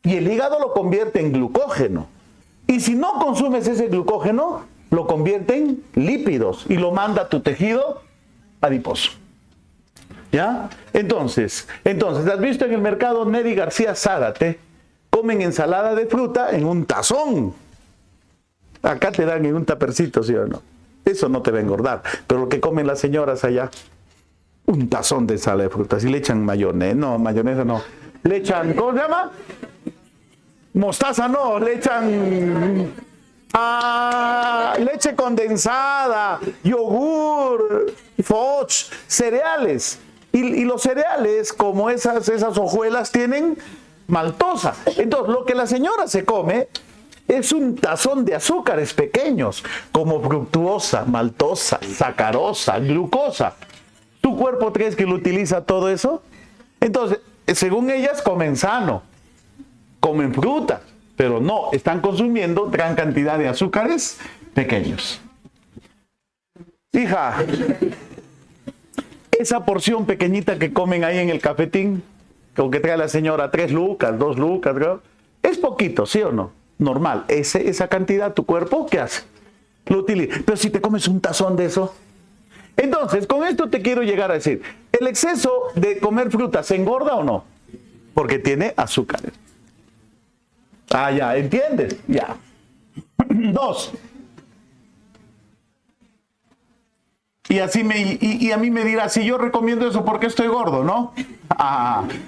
Y el hígado lo convierte en glucógeno. Y si no consumes ese glucógeno, lo convierte en lípidos y lo manda a tu tejido adiposo. ¿Ya? Entonces, ¿has visto en el mercado Neri García Zárate? Comen ensalada de fruta en un tazón. Acá te dan en un tapercito, ¿sí o no? Eso no te va a engordar. Pero lo que comen las señoras allá, un tazón de ensalada de frutas. Y le echan mayonesa. No, mayonesa no. Le echan, ¿cómo se llama? Mostaza no, le echan leche condensada, yogur, fudge, cereales. Y los cereales, como esas hojuelas, tienen maltosa. Entonces, lo que la señora se come es un tazón de azúcares pequeños, como fructuosa, maltosa, sacarosa, glucosa. ¿Tu cuerpo crees que lo utiliza todo eso? Entonces, según ellas, comen sano, comen fruta, pero no, están consumiendo gran cantidad de azúcares pequeños. Hija, esa porción pequeñita que comen ahí en el cafetín, como que trae la señora 3 lucas, 2 lucas, creo, es poquito, ¿sí o no? Normal, esa cantidad, tu cuerpo, ¿qué hace? Lo utiliza. Pero si te comes un tazón de eso. Entonces, con esto te quiero llegar a decir, ¿el exceso de comer frutas se engorda o no? Porque tiene azúcares. Ah, ya, ¿entiendes? Ya. 2. Y a mí me dirá, si yo recomiendo eso, ¿por qué estoy gordo, no?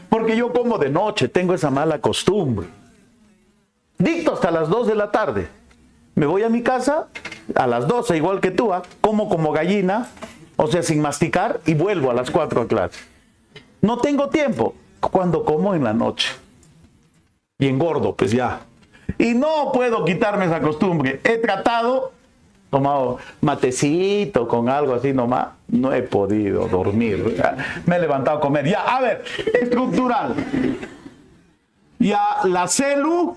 Porque yo como de noche, tengo esa mala costumbre. Dicto hasta las 2 de la tarde. Me voy a mi casa a las 12, igual que tú, como gallina, o sea, sin masticar, y vuelvo a las 4 a clase. No tengo tiempo. Cuando como en la noche. Y engordo, pues ya. Y no puedo quitarme esa costumbre. He tratado, tomado matecito con algo así nomás, no he podido dormir. Me he levantado a comer. Ya, a ver, estructural. Ya, la celulosa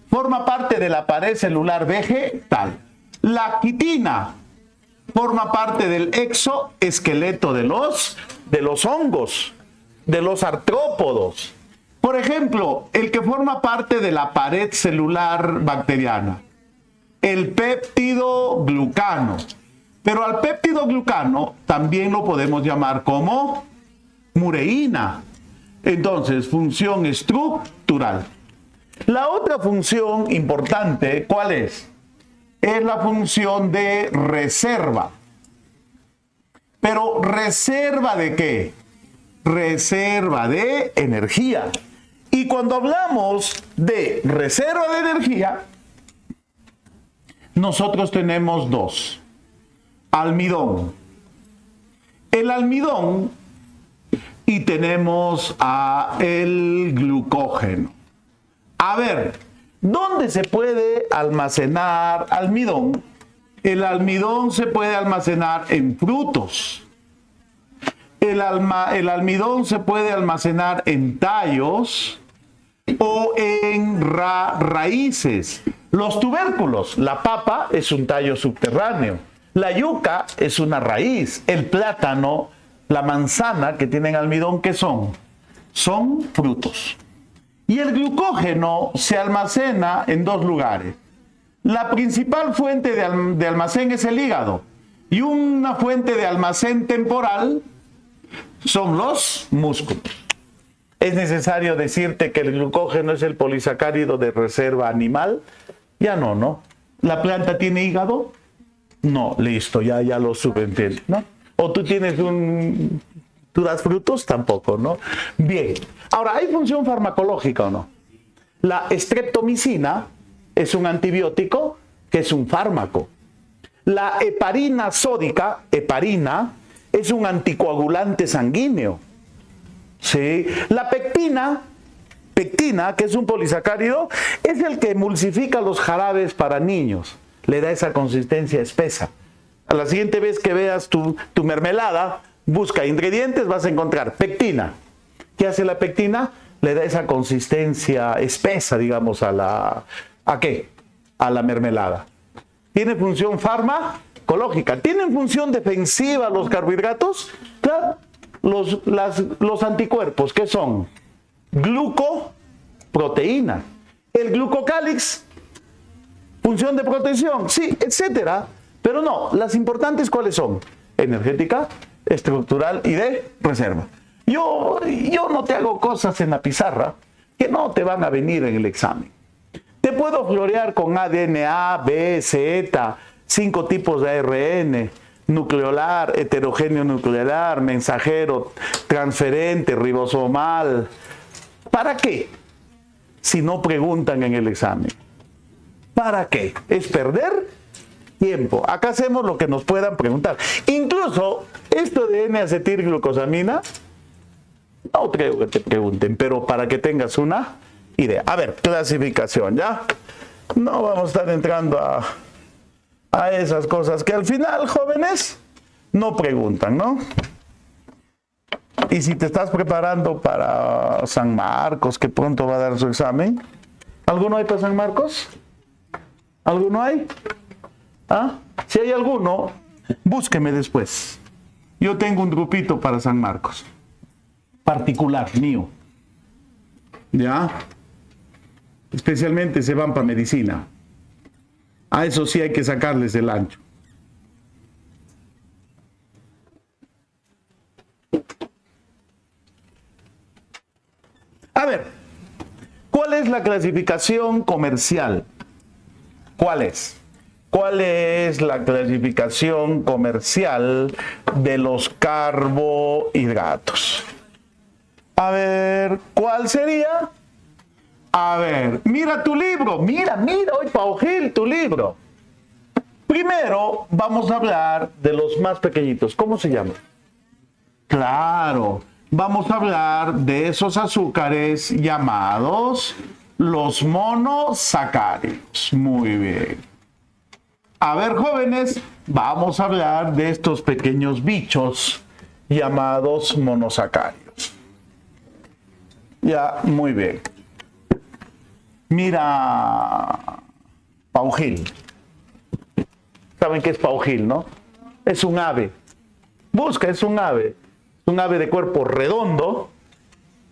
forma parte de la pared celular vegetal. La quitina forma parte del exoesqueleto de los hongos, de los artrópodos. Por ejemplo, el que forma parte de la pared celular bacteriana, el péptido glucano. Pero al péptido glucano también lo podemos llamar como mureína. Entonces, función estructural. La otra función importante, ¿cuál es? Es la función de reserva. Pero ¿reserva de qué? Reserva de energía. Y cuando hablamos de reserva de energía, nosotros tenemos dos. Almidón. El almidón y tenemos el glucógeno. A ver, ¿dónde se puede almacenar almidón? El almidón se puede almacenar en frutos. El almidón se puede almacenar en tallos o en raíces. Los tubérculos, la papa es un tallo subterráneo, la yuca es una raíz, el plátano, la manzana que tienen almidón, ¿qué son? Son frutos. Y el glucógeno se almacena en dos lugares. La principal fuente de almacén es el hígado y una fuente de almacén temporal son los músculos. ¿Es necesario decirte que el glucógeno es el polisacárido de reserva animal? Ya no. ¿La planta tiene hígado? No, listo, ya lo subentiendo, ¿no? ¿O tú tú das frutos? Tampoco, ¿no? Bien. Ahora, ¿hay función farmacológica o no? La streptomicina es un antibiótico que es un fármaco. La heparina sódica, es un anticoagulante sanguíneo. ¿Sí? La pectina, que es un polisacárido, es el que emulsifica los jarabes para niños. Le da esa consistencia espesa. A la siguiente vez que veas tu mermelada, busca ingredientes, vas a encontrar pectina. ¿Qué hace la pectina? Le da esa consistencia espesa, digamos, ¿a qué? A la mermelada. ¿Tiene función farmacológica? ¿Tienen función defensiva los carbohidratos? Claro. Los anticuerpos, ¿qué son? Glucoproteína. El glucocálix, función de protección, sí, etcétera. Pero no, las importantes, ¿cuáles son? Energética, estructural y de reserva. Yo no te hago cosas en la pizarra que no te van a venir en el examen. Te puedo florear con ADN A, B, Z, 5 tipos de ARN, nucleolar, heterogéneo nuclear, mensajero, transferente, ribosomal. ¿Para qué? Si no preguntan en el examen. ¿Para qué? Es perder tiempo. Acá hacemos lo que nos puedan preguntar. Incluso esto de N-acetilglucosamina, no creo que te pregunten, pero para que tengas una idea. A ver, clasificación, ¿ya? No vamos a estar entrando a esas cosas que al final, jóvenes, no preguntan, ¿no? Y si te estás preparando para San Marcos, que pronto va a dar su examen, ¿alguno hay para San Marcos? ¿Alguno hay? ¿Ah? Si hay alguno, búsqueme después. Yo tengo un grupito para San Marcos, particular, mío. ¿Ya? Especialmente se van para medicina. A eso sí hay que sacarles el ancho. A ver, ¿cuál es la clasificación comercial? ¿Cuál es? ¿Cuál es la clasificación comercial de los carbohidratos? A ver, ¿cuál sería? A ver, mira tu libro, mira, hoy Pau Gil, tu libro. Primero vamos a hablar de los más pequeñitos. ¿Cómo se llama? Claro, vamos a hablar de esos azúcares llamados los monosacáridos. Muy bien. A ver, jóvenes, vamos a hablar de estos pequeños bichos llamados monosacáridos. Ya, muy bien. Mira, Pau Gil. ¿Saben qué es Pau Gil, no? Es un ave. Busca, es un ave. Es un ave de cuerpo redondo,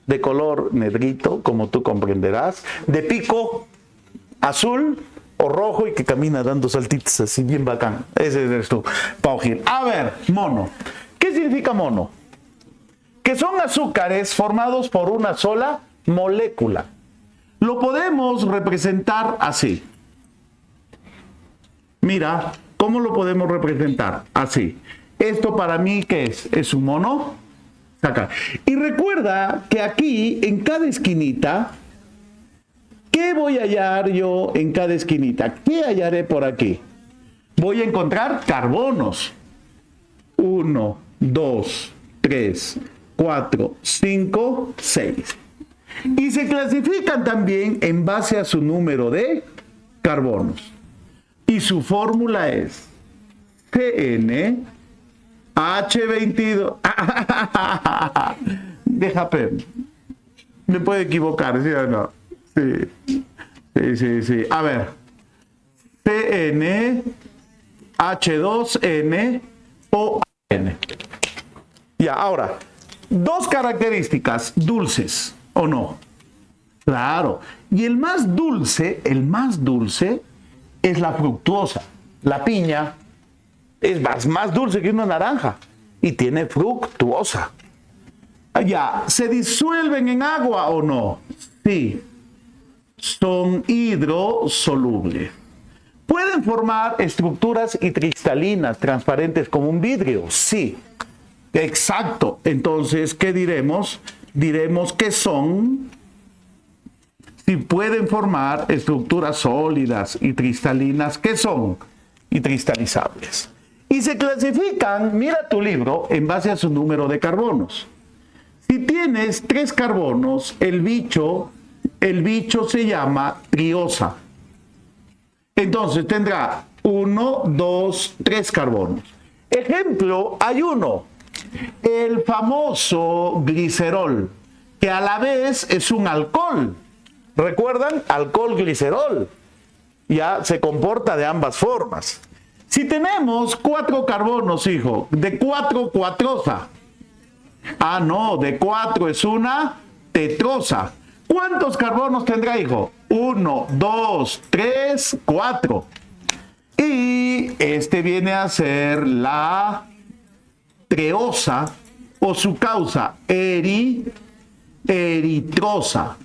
de color negrito, como tú comprenderás, de pico azul o rojo y que camina dando saltitos así bien bacán. Ese eres tú, Pau Gil. A ver, mono. ¿Qué significa mono? Que son azúcares formados por una sola molécula. Lo podemos representar así. Mira, ¿cómo lo podemos representar? Así. Esto para mí, ¿qué es? Es un monosacárido. Y recuerda que aquí, en cada esquinita, ¿qué voy a hallar yo en cada esquinita? ¿Qué hallaré por aquí? voy a encontrar carbonos. 1, 2, 3, 4, 5, 6. Y se clasifican también en base a su número de carbonos. Y su fórmula es CnH22. Déjame. Me puede equivocar, ¿sí o no? Sí. Sí. A ver. CnH2nON. Ya, ahora. Dos características dulces, ¿o no? Claro. Y el más dulce es la fructuosa. La piña es más dulce que una naranja y tiene fructuosa. Ya, ¿se disuelven en agua o no? Sí. Son hidrosolubles. ¿Pueden formar estructuras y cristalinas transparentes como un vidrio? Sí. Exacto. Entonces, ¿qué diremos? Diremos que son, si pueden formar estructuras sólidas y cristalinas, ¿qué son? Y cristalizables. Y se clasifican, mira tu libro, en base a su número de carbonos. Si tienes 3 carbonos, el bicho se llama triosa. Entonces tendrá 1, 2, 3 carbonos. Ejemplo, hay uno, el famoso glicerol, que a la vez es un alcohol. ¿Recuerdan? Alcohol-glicerol. Ya se comporta de ambas formas. Si tenemos 4 carbonos, hijo, de 4, cuatrosa. Ah, no, de 4 es una tetrosa. ¿Cuántos carbonos tendrá, hijo? 1, 2, 3, 4. Y este viene a ser la treosa o su causa, eritrosa.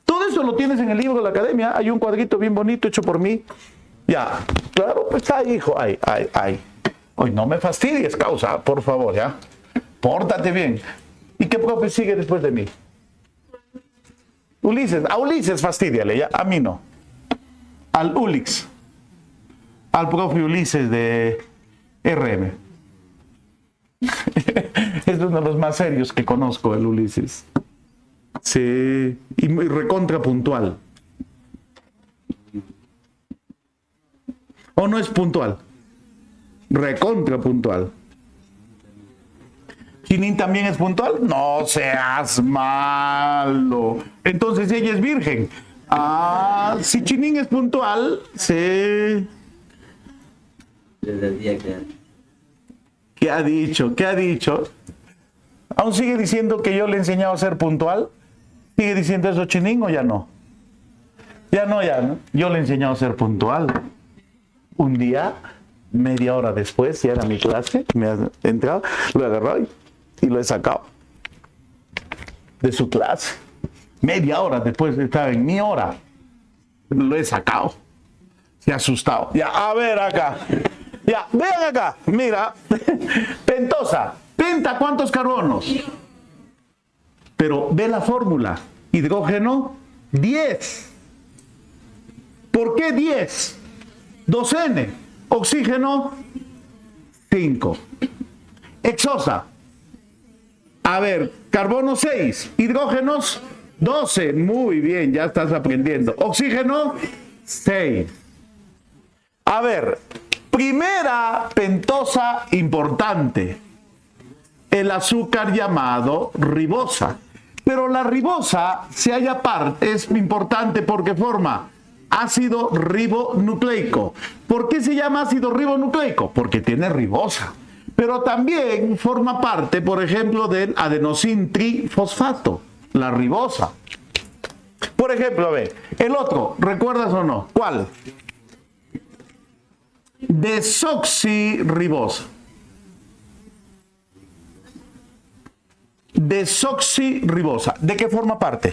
Todo eso lo tienes en el libro de la academia. Hay un cuadrito bien bonito hecho por mí. Ya, claro, pues está ahí, hijo. Ay. Hoy no me fastidies, causa, por favor, ya. Pórtate bien. ¿Y qué profe sigue después de mí? Ulises. A Ulises fastídiale, ya. A mí no. Al Ulix. Al profe Ulises de RM. Es uno de los más serios que conozco, el Ulises. Sí. Y muy recontra puntual. ¿O no es puntual? Recontra puntual. ¿Chinín también es puntual? No seas malo. Entonces ella es virgen. Ah, si Chinín es puntual, sí. Desde el día que... ¿Qué ha dicho? ¿Qué ha dicho? ¿Aún sigue diciendo que yo le he enseñado a ser puntual? ¿Sigue diciendo eso Chinín o ya no? Ya no. Yo le he enseñado a ser puntual. Un día, media hora después, ya era mi clase, me ha entrado, lo he agarrado y lo he sacado de su clase. Media hora después estaba en mi hora, lo he sacado. Se ha asustado. Ya, a ver acá. Ya, vean acá, mira. Pentosa. Penta, ¿cuántos carbonos? Pero ve la fórmula. Hidrógeno, 10. ¿Por qué 10? 2N. Oxígeno, 5. Hexosa. A ver, carbono 6. Hidrógenos, 12. Muy bien, ya estás aprendiendo. Oxígeno, 6. A ver, primera pentosa importante. El azúcar llamado ribosa. Pero la ribosa es importante porque forma ácido ribonucleico. ¿Por qué se llama ácido ribonucleico? Porque tiene ribosa. Pero también forma parte, por ejemplo, del adenosín trifosfato, la ribosa. Por ejemplo, a ver, el otro, ¿recuerdas o no? ¿Cuál? Desoxirribosa. Desoxirribosa. ¿De qué forma parte?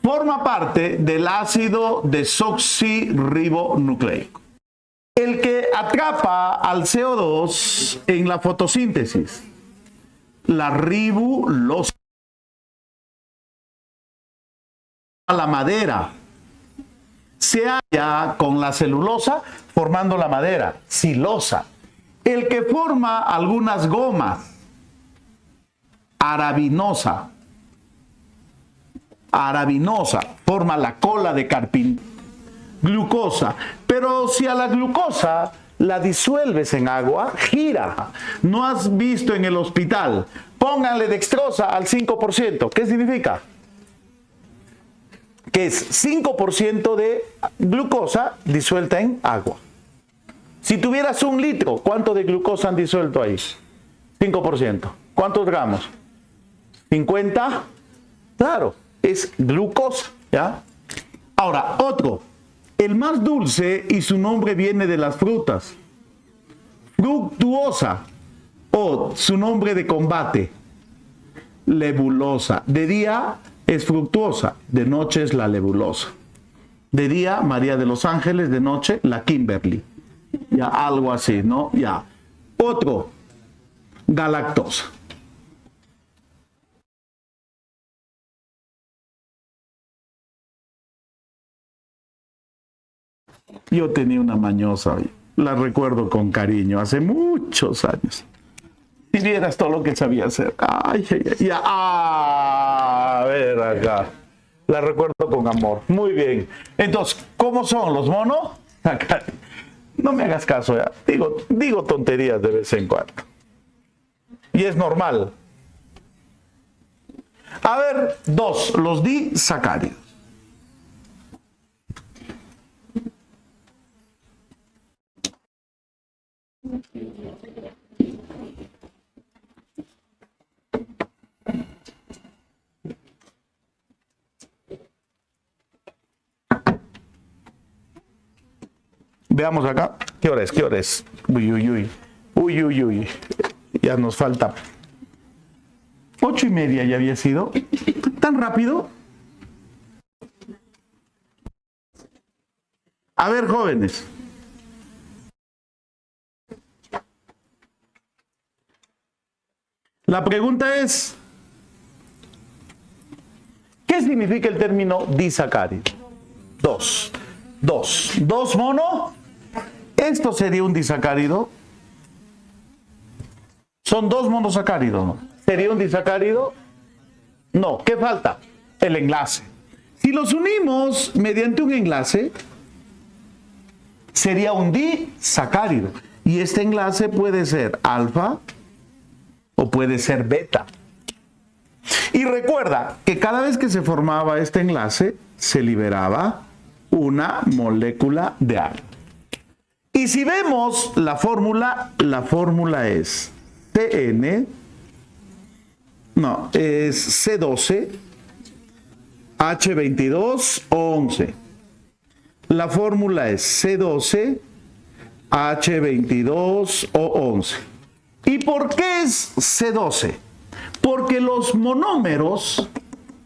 Forma parte del ácido desoxirribonucleico. El que atrapa al CO2 en la fotosíntesis. La ribulosa. La madera. se halla con la celulosa formando la madera, silosa. El que forma algunas gomas, arabinosa. Arabinosa, forma la cola de carpín. Glucosa. Pero si a la glucosa la disuelves en agua, gira. ¿No has visto en el hospital? Pónganle dextrosa al 5%. ¿Qué significa? Que es 5% de glucosa disuelta en agua. Si tuvieras 1 litro, ¿cuánto de glucosa han disuelto ahí? 5%. ¿Cuántos gramos? 50. Claro, es glucosa, ¿ya? Ahora, otro. El más dulce y su nombre viene de las frutas. Fructuosa o su nombre de combate. Lebulosa. De día es fructuosa, de noche es la lebulosa. De día, María de los Ángeles, de noche, la Kimberly. Ya, algo así, ¿no? Ya. Otro, galactosa. Yo tenía una mañosa, la recuerdo con cariño, hace muchos años. Si vieras todo lo que sabía hacer. Ay, ay, ay, ya. A ver acá. La recuerdo con amor. Muy bien. Entonces, ¿cómo son los monos? Acá. No me hagas caso, ya. Digo tonterías de vez en cuando. Y es normal. A ver, 2. Los disacáridos. Veamos acá. ¿Qué hora es? ¿Qué hora es? Uy, uy, uy. Uy, uy, uy. Ya nos falta 8:30 ya había sido. ¿Tan rápido? A ver, jóvenes. La pregunta es, ¿qué significa el término disacárido? Dos mono. Esto sería un disacárido. Son 2 monosacáridos, ¿no? ¿Sería un disacárido? No. ¿Qué falta? El enlace. Si los unimos mediante un enlace, sería un disacárido. Y este enlace puede ser alfa o puede ser beta. Y recuerda que cada vez que se formaba este enlace, se liberaba una molécula de agua. Y si vemos la fórmula es CN, no, es C12, H22, O11. La fórmula es C12, H22, O11. ¿Y por qué es C12? Porque los monómeros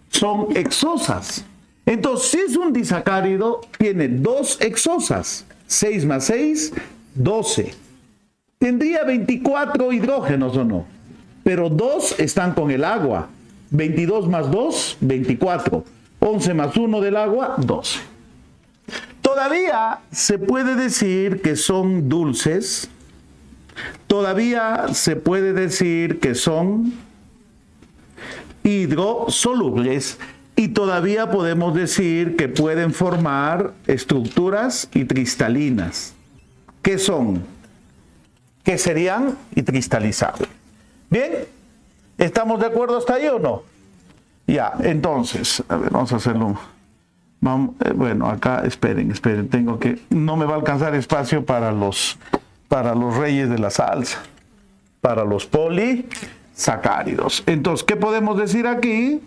son hexosas. Entonces, si es un disacárido, tiene 2 hexosas. 6 más 6, 12. Tendría 24 hidrógenos o no. Pero 2 están con el agua. 22 más 2, 24. 11 más 1 del agua, 12. Todavía se puede decir que son dulces. Todavía se puede decir que son hidrosolubles. Y todavía podemos decir que pueden formar estructuras cristalinas. ¿Qué son? ¿Qué serían? Y cristalizables. ¿Bien? ¿Estamos de acuerdo hasta ahí o no? Ya, entonces, a ver, vamos a hacerlo. Vamos, bueno, acá, esperen, tengo que, no me va a alcanzar espacio para los reyes de la salsa, para los polisacáridos. Entonces, ¿qué podemos decir aquí?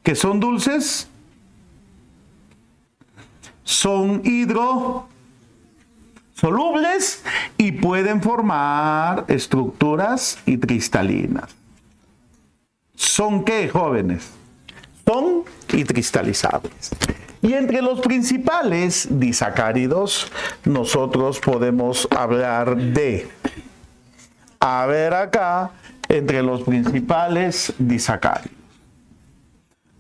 Que son dulces, son hidrosolubles y pueden formar estructuras cristalinas. ¿Son qué, jóvenes? Son cristalizables. Y entre los principales disacáridos, nosotros podemos hablar de, a ver acá, entre los principales disacáridos.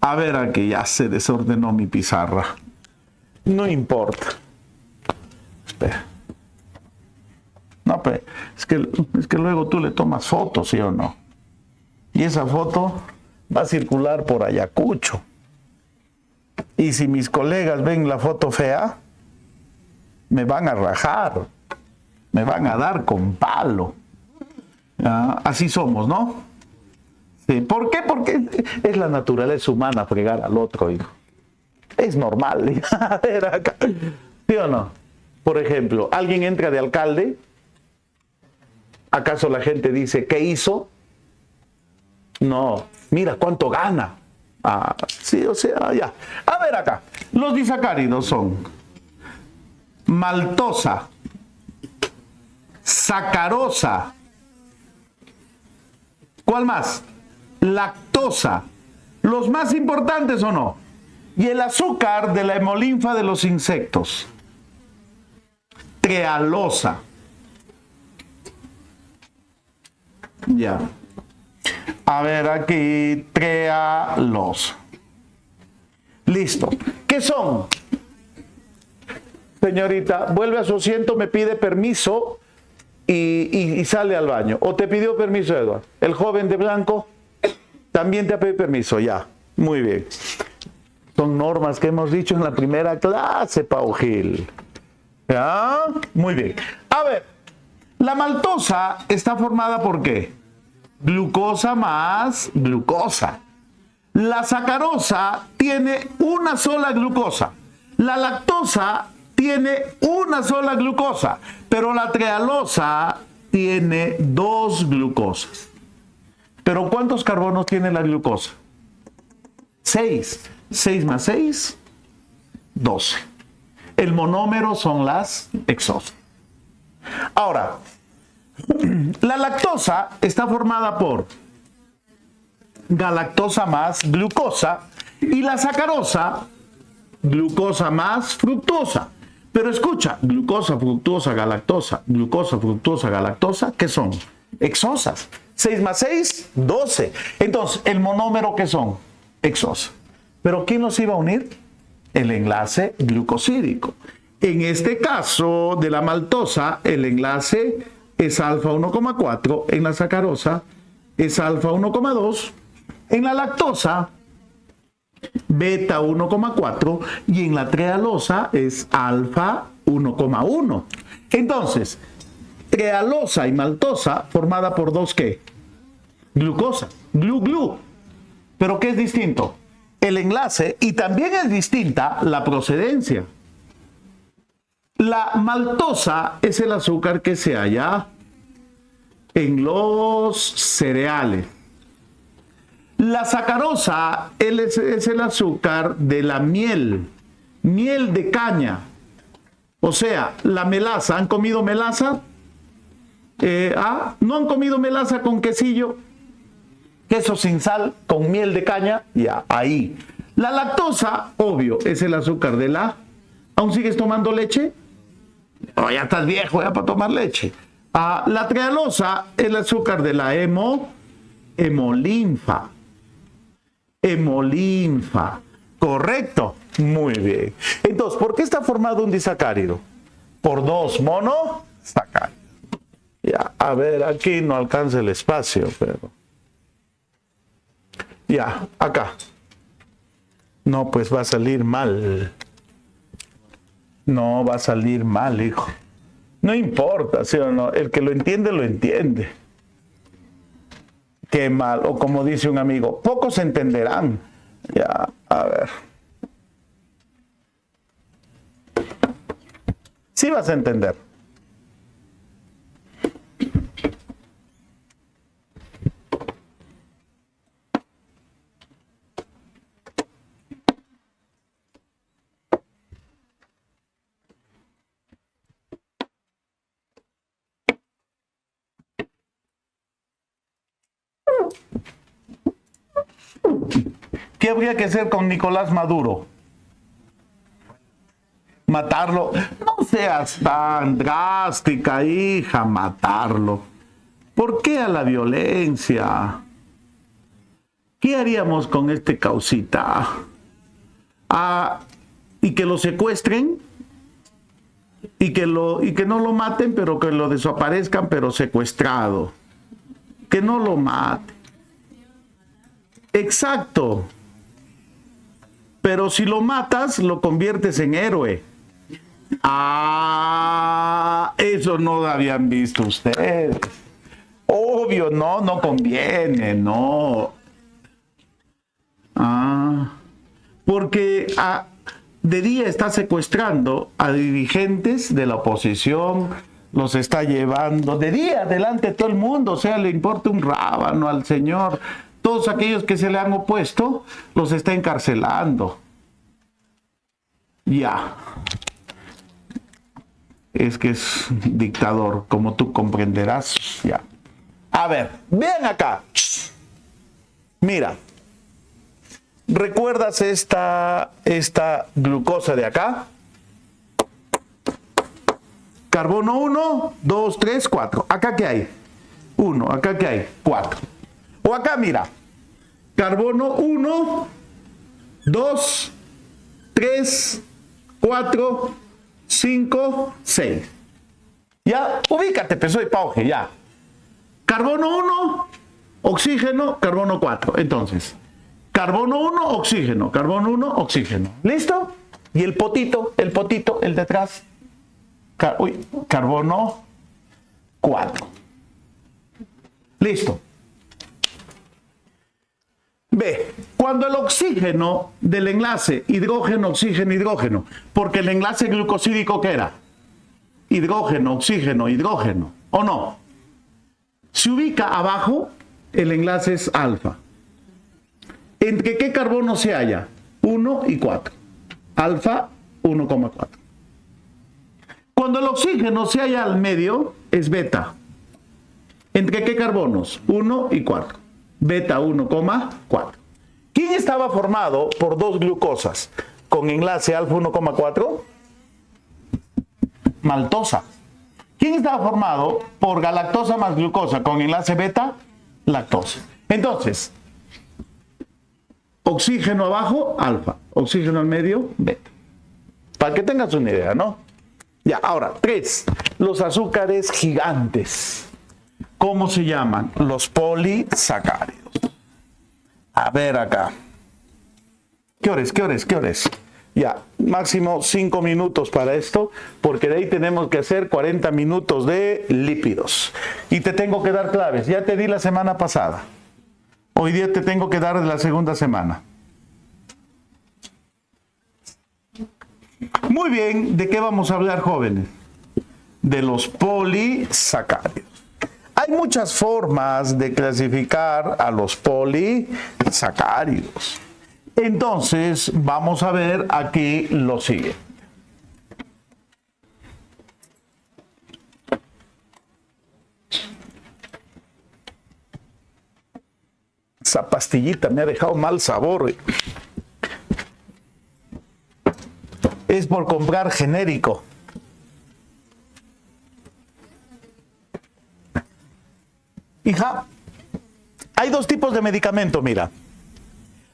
A ver, aquí ya se desordenó mi pizarra. No importa. Espera. No, pero es que luego tú le tomas fotos, ¿sí o no? Y esa foto va a circular por Ayacucho. Y si mis colegas ven la foto fea, me van a rajar, me van a dar con palo. Así somos, ¿no? Sí. ¿Por qué? Porque es la naturaleza humana fregar al otro, hijo. Es normal. A ver acá. ¿Sí o no? Por ejemplo, alguien entra de alcalde. ¿Acaso la gente dice, ¿qué hizo? No, mira cuánto gana. Sí, o sea, ya. A ver acá. Los disacáridos son maltosa, sacarosa. ¿Cuál más? Lactosa. ¿Los más importantes o no? Y el azúcar de la hemolinfa de los insectos. Trealosa. Ya. A ver aquí, trealosa. Listo. ¿Qué son? Señorita, vuelve a su asiento, me pide permiso y sale al baño. ¿O te pidió permiso, Eduardo? El joven de blanco también te ha pedido permiso, ya. Muy bien. Son normas que hemos dicho en la primera clase, Pau Gil. ¿Ya? Muy bien. A ver, la maltosa está formada por ¿qué? Glucosa más glucosa. La sacarosa tiene una sola glucosa. La lactosa tiene una sola glucosa, pero la trealosa tiene 2 glucosas. ¿Pero cuántos carbonos tiene la glucosa? 6. 6 más 6, 12. El monómero son las hexosas. Ahora, la lactosa está formada por galactosa más glucosa y la sacarosa, glucosa más fructosa. Pero escucha, glucosa, fructosa, galactosa, ¿qué son? Hexosas. 6 más 6, 12. Entonces, ¿el monómero qué son? Hexosas. ¿Pero quién los iba a unir? El enlace glucosídico. En este caso de la maltosa, el enlace es alfa 1,4, en la sacarosa es alfa 1,2, en la lactosa beta 1,4 y en la trealosa es alfa 1,1. Entonces, trealosa y maltosa formada por 2 ¿qué? Glucosa, glu. ¿Pero qué es distinto? El enlace, y también es distinta la procedencia. La maltosa es el azúcar que se halla en los cereales. La sacarosa es el azúcar de la miel de caña. O sea, la melaza. ¿Han comido melaza? ¿No han comido melaza con quesillo? Queso sin sal, con miel de caña, ya, ahí. La lactosa, obvio, es el azúcar de la... ¿Aún sigues tomando leche? Oh, ya estás viejo ya para tomar leche. La trealosa, el azúcar de la hemolinfa. Hemolinfa. ¿Correcto? Muy bien. Entonces, ¿por qué está formado un disacárido? Por 2 monosacáridos. Ya, a ver, aquí no alcanza el espacio, pero... Ya, acá. No, pues va a salir mal. No, va a salir mal, hijo. No importa, ¿sí o no? El que lo entiende, lo entiende. Qué mal. O como dice un amigo, pocos entenderán. Ya, a ver. Sí vas a entender. ¿Qué habría que hacer con Nicolás Maduro? Matarlo. No seas tan drástica, hija, matarlo. ¿Por qué a la violencia? ¿Qué haríamos con este causita? y que lo secuestren y que no lo maten, pero que lo desaparezcan, pero secuestrado. Que no lo maten. Exacto. Pero si lo matas, lo conviertes en héroe. Ah, eso no lo habían visto ustedes. Obvio, no conviene, no. Porque de día está secuestrando a dirigentes de la oposición, los está llevando de día delante de todo el mundo, o sea, le importa un rábano al señor. Todos aquellos que se le han opuesto, los está encarcelando. Ya. Es que es dictador, como tú comprenderás. Ya. A ver, vean acá. Mira. ¿Recuerdas esta glucosa de acá? Carbono 1, 2, 3, 4. ¿Acá qué hay? 1. ¿Acá qué hay? 4. O acá, mira. Carbono 1, 2, 3, 4, 5, 6. Ya, ubícate, peso de pauge, ya. Carbono 1, oxígeno, carbono 4. Entonces, carbono 1, oxígeno, carbono 1, oxígeno. ¿Listo? Y el potito, el detrás. Carbono 4. Listo. Ve, cuando el oxígeno del enlace hidrógeno, oxígeno, hidrógeno, porque el enlace glucosídico, ¿qué era? Hidrógeno, oxígeno, hidrógeno, ¿o no? Se ubica abajo, el enlace es alfa. ¿Entre qué carbono se halla? 1 y 4. Alfa 1,4. Cuando el oxígeno se halla al medio, es beta. ¿Entre qué carbonos? 1 y 4. Beta 1,4. ¿Quién estaba formado por dos glucosas con enlace alfa 1,4? Maltosa. ¿Quién estaba formado por galactosa más glucosa con enlace beta? Lactosa. Entonces, oxígeno abajo, alfa. Oxígeno al medio, beta. Para que tengas una idea, ¿no? Ya, ahora, 3. Los azúcares gigantes. ¿Cómo se llaman? Los polisacáridos. A ver acá. ¿Qué hores? Ya, máximo 5 minutos para esto, porque de ahí tenemos que hacer 40 minutos de lípidos. Y te tengo que dar claves. Ya te di la semana pasada. Hoy día te tengo que dar de la segunda semana. Muy bien, ¿de qué vamos a hablar, jóvenes? De los polisacáridos. Hay muchas formas de clasificar a los polisacáridos. Entonces, vamos a ver aquí lo siguiente. Esa pastillita me ha dejado mal sabor. Es por comprar genérico. Hija, hay dos tipos de medicamento, mira.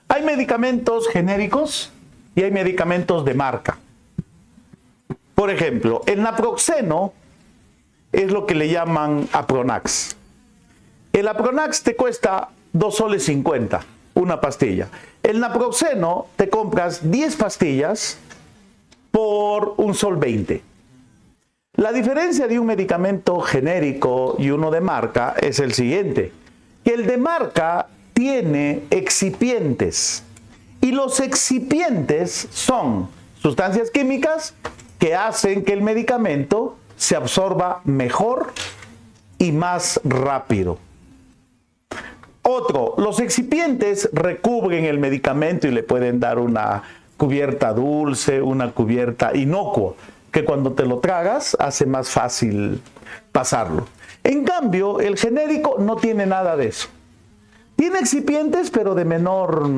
Hay medicamentos genéricos y hay medicamentos de marca. Por ejemplo, el naproxeno es lo que le llaman Apronax. El Apronax te cuesta 2,50 soles una pastilla. El naproxeno te compras 10 pastillas por 1,20 soles. La diferencia de un medicamento genérico y uno de marca es el siguiente, que el de marca tiene excipientes y los excipientes son sustancias químicas que hacen que el medicamento se absorba mejor y más rápido. Otro, los excipientes recubren el medicamento y le pueden dar una cubierta dulce, una cubierta inocua, que cuando te lo tragas hace más fácil pasarlo. En cambio, el genérico no tiene nada de eso. Tiene excipientes, pero de menor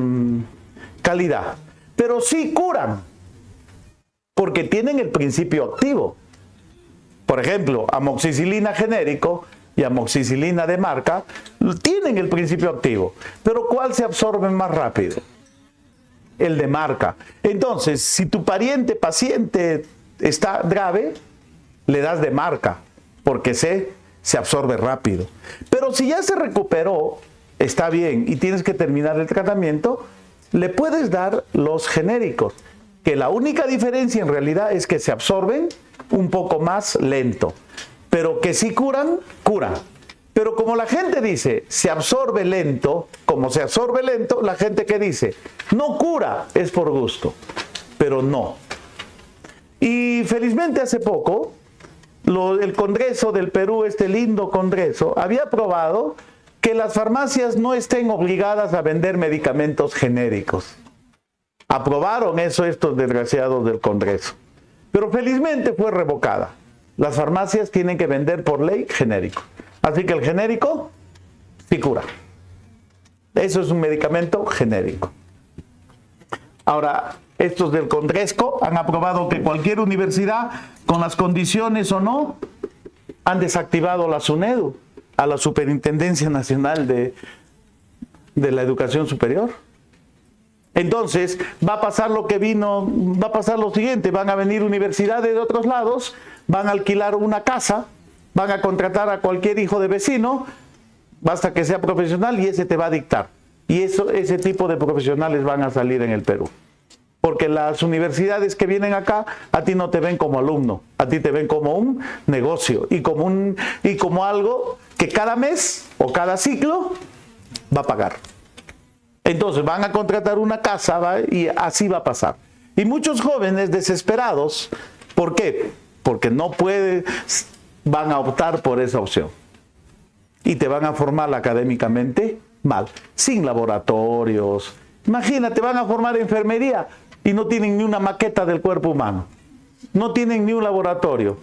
calidad. Pero sí curan, porque tienen el principio activo. Por ejemplo, amoxicilina genérico y amoxicilina de marca tienen el principio activo. Pero ¿cuál se absorbe más rápido? el de marca. Entonces, si tu paciente está grave, le das de marca, porque se absorbe rápido. Pero si ya se recuperó, está bien, y tienes que terminar el tratamiento, le puedes dar los genéricos, que la única diferencia en realidad es que se absorben un poco más lento, pero que sí curan. Pero como la gente dice, se absorbe lento, como se absorbe lento, la gente que dice, no cura, es por gusto, pero no. Y felizmente hace poco, el Congreso del Perú, este lindo Congreso, había aprobado que las farmacias no estén obligadas a vender medicamentos genéricos. Aprobaron eso estos desgraciados del Congreso. Pero felizmente fue revocada. Las farmacias tienen que vender por ley genérico. Así que el genérico sí cura. Eso es un medicamento genérico. Ahora, estos del Congreso han aprobado que cualquier universidad, con las condiciones o no, han desactivado la SUNEDU, a la Superintendencia Nacional de la Educación Superior. Entonces, va a pasar lo siguiente, van a venir universidades de otros lados, van a alquilar una casa, van a contratar a cualquier hijo de vecino, basta que sea profesional y ese te va a dictar. Y ese tipo de profesionales van a salir en el Perú. Porque las universidades que vienen acá, a ti no te ven como alumno, a ti te ven como un negocio y como algo que cada mes o cada ciclo va a pagar. Entonces van a contratar una casa, ¿va? Y así va a pasar. Y muchos jóvenes desesperados, ¿por qué? Porque no pueden, van a optar por esa opción. Y te van a formar académicamente mal, sin laboratorios. Imagínate, van a formar enfermería y no tienen ni una maqueta del cuerpo humano. No tienen ni un laboratorio.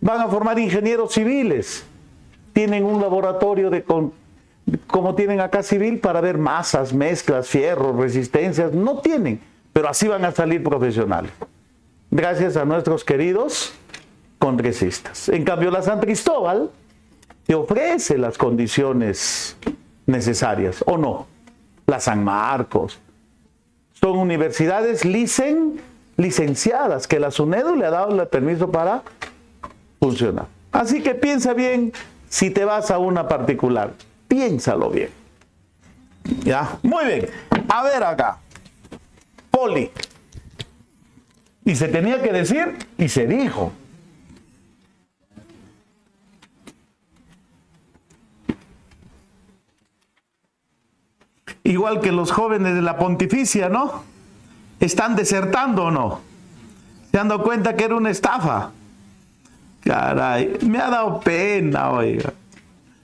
Van a formar ingenieros civiles. Tienen un laboratorio como tienen acá civil para ver masas, mezclas, fierros, resistencias. No tienen, pero así van a salir profesionales. Gracias a nuestros queridos congresistas. En cambio, la San Cristóbal te ofrece las condiciones necesarias, ¿o no? La San Marcos. Son universidades licenciadas que la SUNEDU le ha dado el permiso para funcionar. Así que piensa bien si te vas a una particular. Piénsalo bien. ¿Ya? Muy bien. A ver acá. Poli. Y se tenía que decir y se dijo. Igual que los jóvenes de la Pontificia, ¿no? ¿Están desertando o no? ¿Se han dado cuenta que era una estafa? Caray, me ha dado pena, oiga.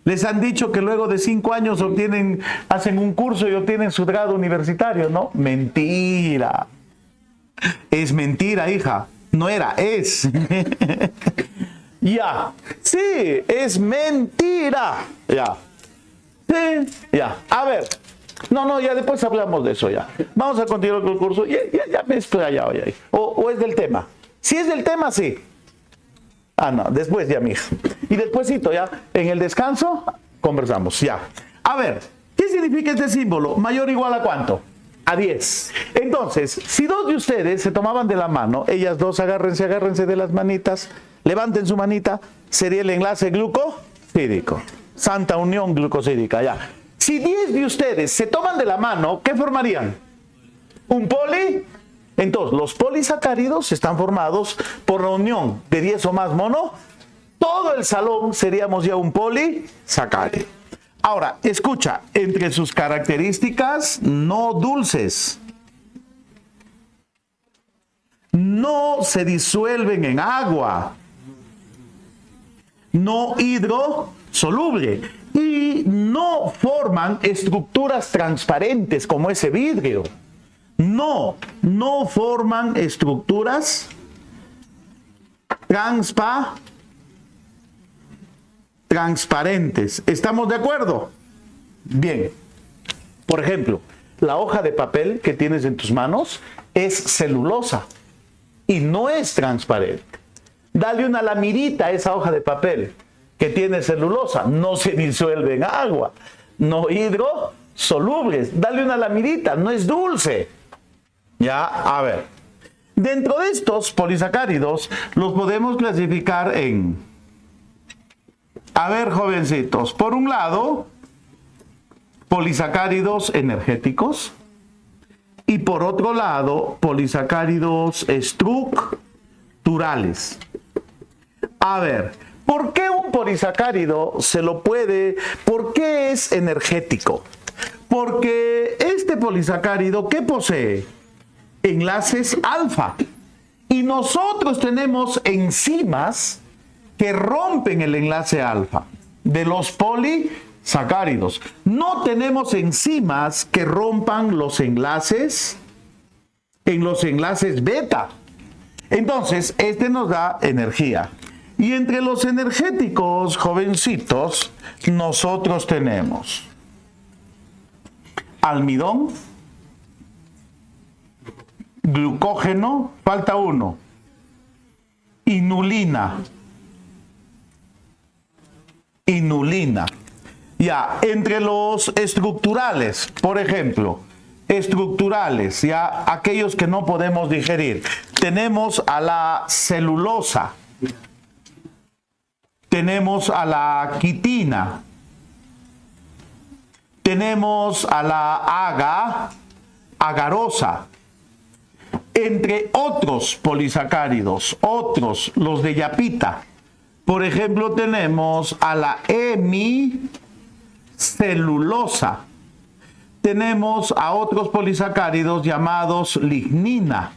Les han dicho que luego de 5 años hacen un curso y obtienen su grado universitario, ¿no? Mentira. Es mentira, hija. No era, es. Ya. Sí, es mentira. Ya. Sí, ya. A ver. No, ya después hablamos de eso ya. Vamos a continuar con el curso. Ya me he explayado ya. ¿O es del tema? Si es del tema, sí. Ah, no, después ya, mija. Y despuésito ya, en el descanso, conversamos, ya. A ver, ¿qué significa este símbolo? ¿Mayor o igual a cuánto? A 10. Entonces, si dos de ustedes se tomaban de la mano, ellas dos agárrense de las manitas, levanten su manita, sería el enlace glucosídico. Santa unión glucosídica, ya. Si 10 de ustedes se toman de la mano, ¿qué formarían? ¿Un poli? Entonces, los polisacáridos están formados por la unión de 10 o más mono. Todo el salón seríamos ya un polisacárido. Ahora, escucha, entre sus características, no dulces. No se disuelven en agua. No hidrosoluble. Y no forman estructuras transparentes como ese vidrio. No forman estructuras transparentes. ¿Estamos de acuerdo? Bien. Por ejemplo, la hoja de papel que tienes en tus manos es celulosa y no es transparente. Dale una lamirita a esa hoja de papel que tiene celulosa, no se disuelve en agua, no hidrosolubles. Dale una lamirita, no es dulce. Ya, a ver. Dentro de estos polisacáridos los podemos clasificar en... A ver, jovencitos. Por un lado, polisacáridos energéticos. Y por otro lado, polisacáridos estructurales. A ver, ¿por qué un polisacárido se lo puede... ¿Por qué es energético? Porque este polisacárido, ¿qué posee? Enlaces alfa. Y nosotros tenemos enzimas que rompen el enlace alfa de los polisacáridos. No tenemos enzimas que rompan los enlaces en los enlaces beta. Entonces, este nos da energía. Y entre los energéticos, jovencitos, nosotros tenemos almidón, glucógeno, falta uno, inulina. Ya, entre los estructurales, por ejemplo, estructurales, ya aquellos que no podemos digerir, tenemos a la celulosa, tenemos a la quitina, tenemos a la agarosa, entre otros polisacáridos, otros, los de yapita. Por ejemplo, tenemos a la hemicelulosa. Tenemos a otros polisacáridos llamados lignina.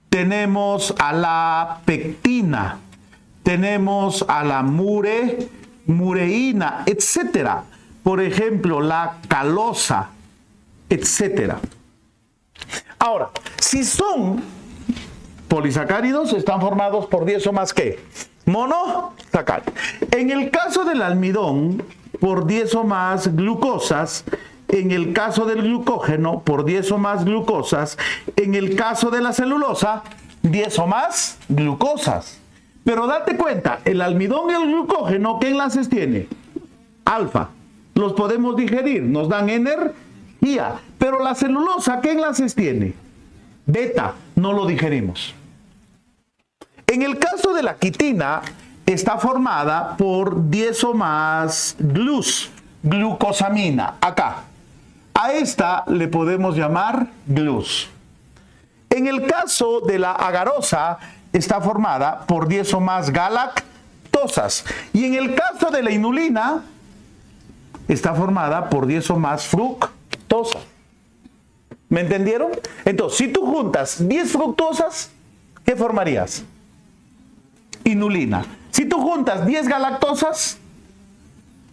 Tenemos a la pectina. Tenemos a la mureína, etcétera. Por ejemplo, la calosa, etcétera. Ahora, si son polisacáridos, están formados por 10 o más ¿qué? Monosacáridos. En el caso del almidón, por 10 o más glucosas. En el caso del glucógeno, por 10 o más glucosas. En el caso de la celulosa, 10 o más glucosas. Pero date cuenta, el almidón y el glucógeno, ¿qué enlaces tiene? Alfa. Los podemos digerir, nos dan energía. Pero la celulosa, ¿qué enlaces tiene? Beta, no lo digerimos. En el caso de la quitina, está formada por 10 o más glucosamina, acá. A esta le podemos llamar glus. En el caso de la agarosa, está formada por 10 o más galactosas. Y en el caso de la inulina, está formada por 10 o más fructosas. ¿Me entendieron? Entonces, si tú juntas 10 fructosas, ¿qué formarías? Inulina. Si tú juntas 10 galactosas,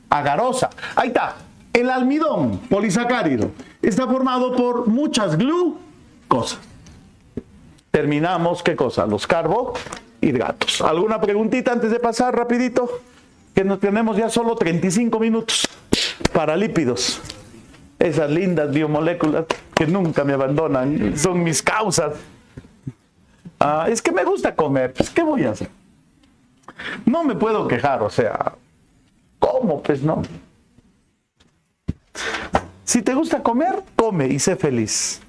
agarosa. Ahí está. El almidón polisacárido está formado por muchas glucosas. Terminamos, ¿qué cosa? Los carbohidratos. ¿Alguna preguntita antes de pasar rapidito? Que nos tenemos ya solo 35 minutos para lípidos. Esas lindas biomoléculas que nunca me abandonan, son mis causas. Es que me gusta comer, pues ¿qué voy a hacer? No me puedo quejar, o sea, ¿cómo? Pues no. Si te gusta comer, come y sé feliz.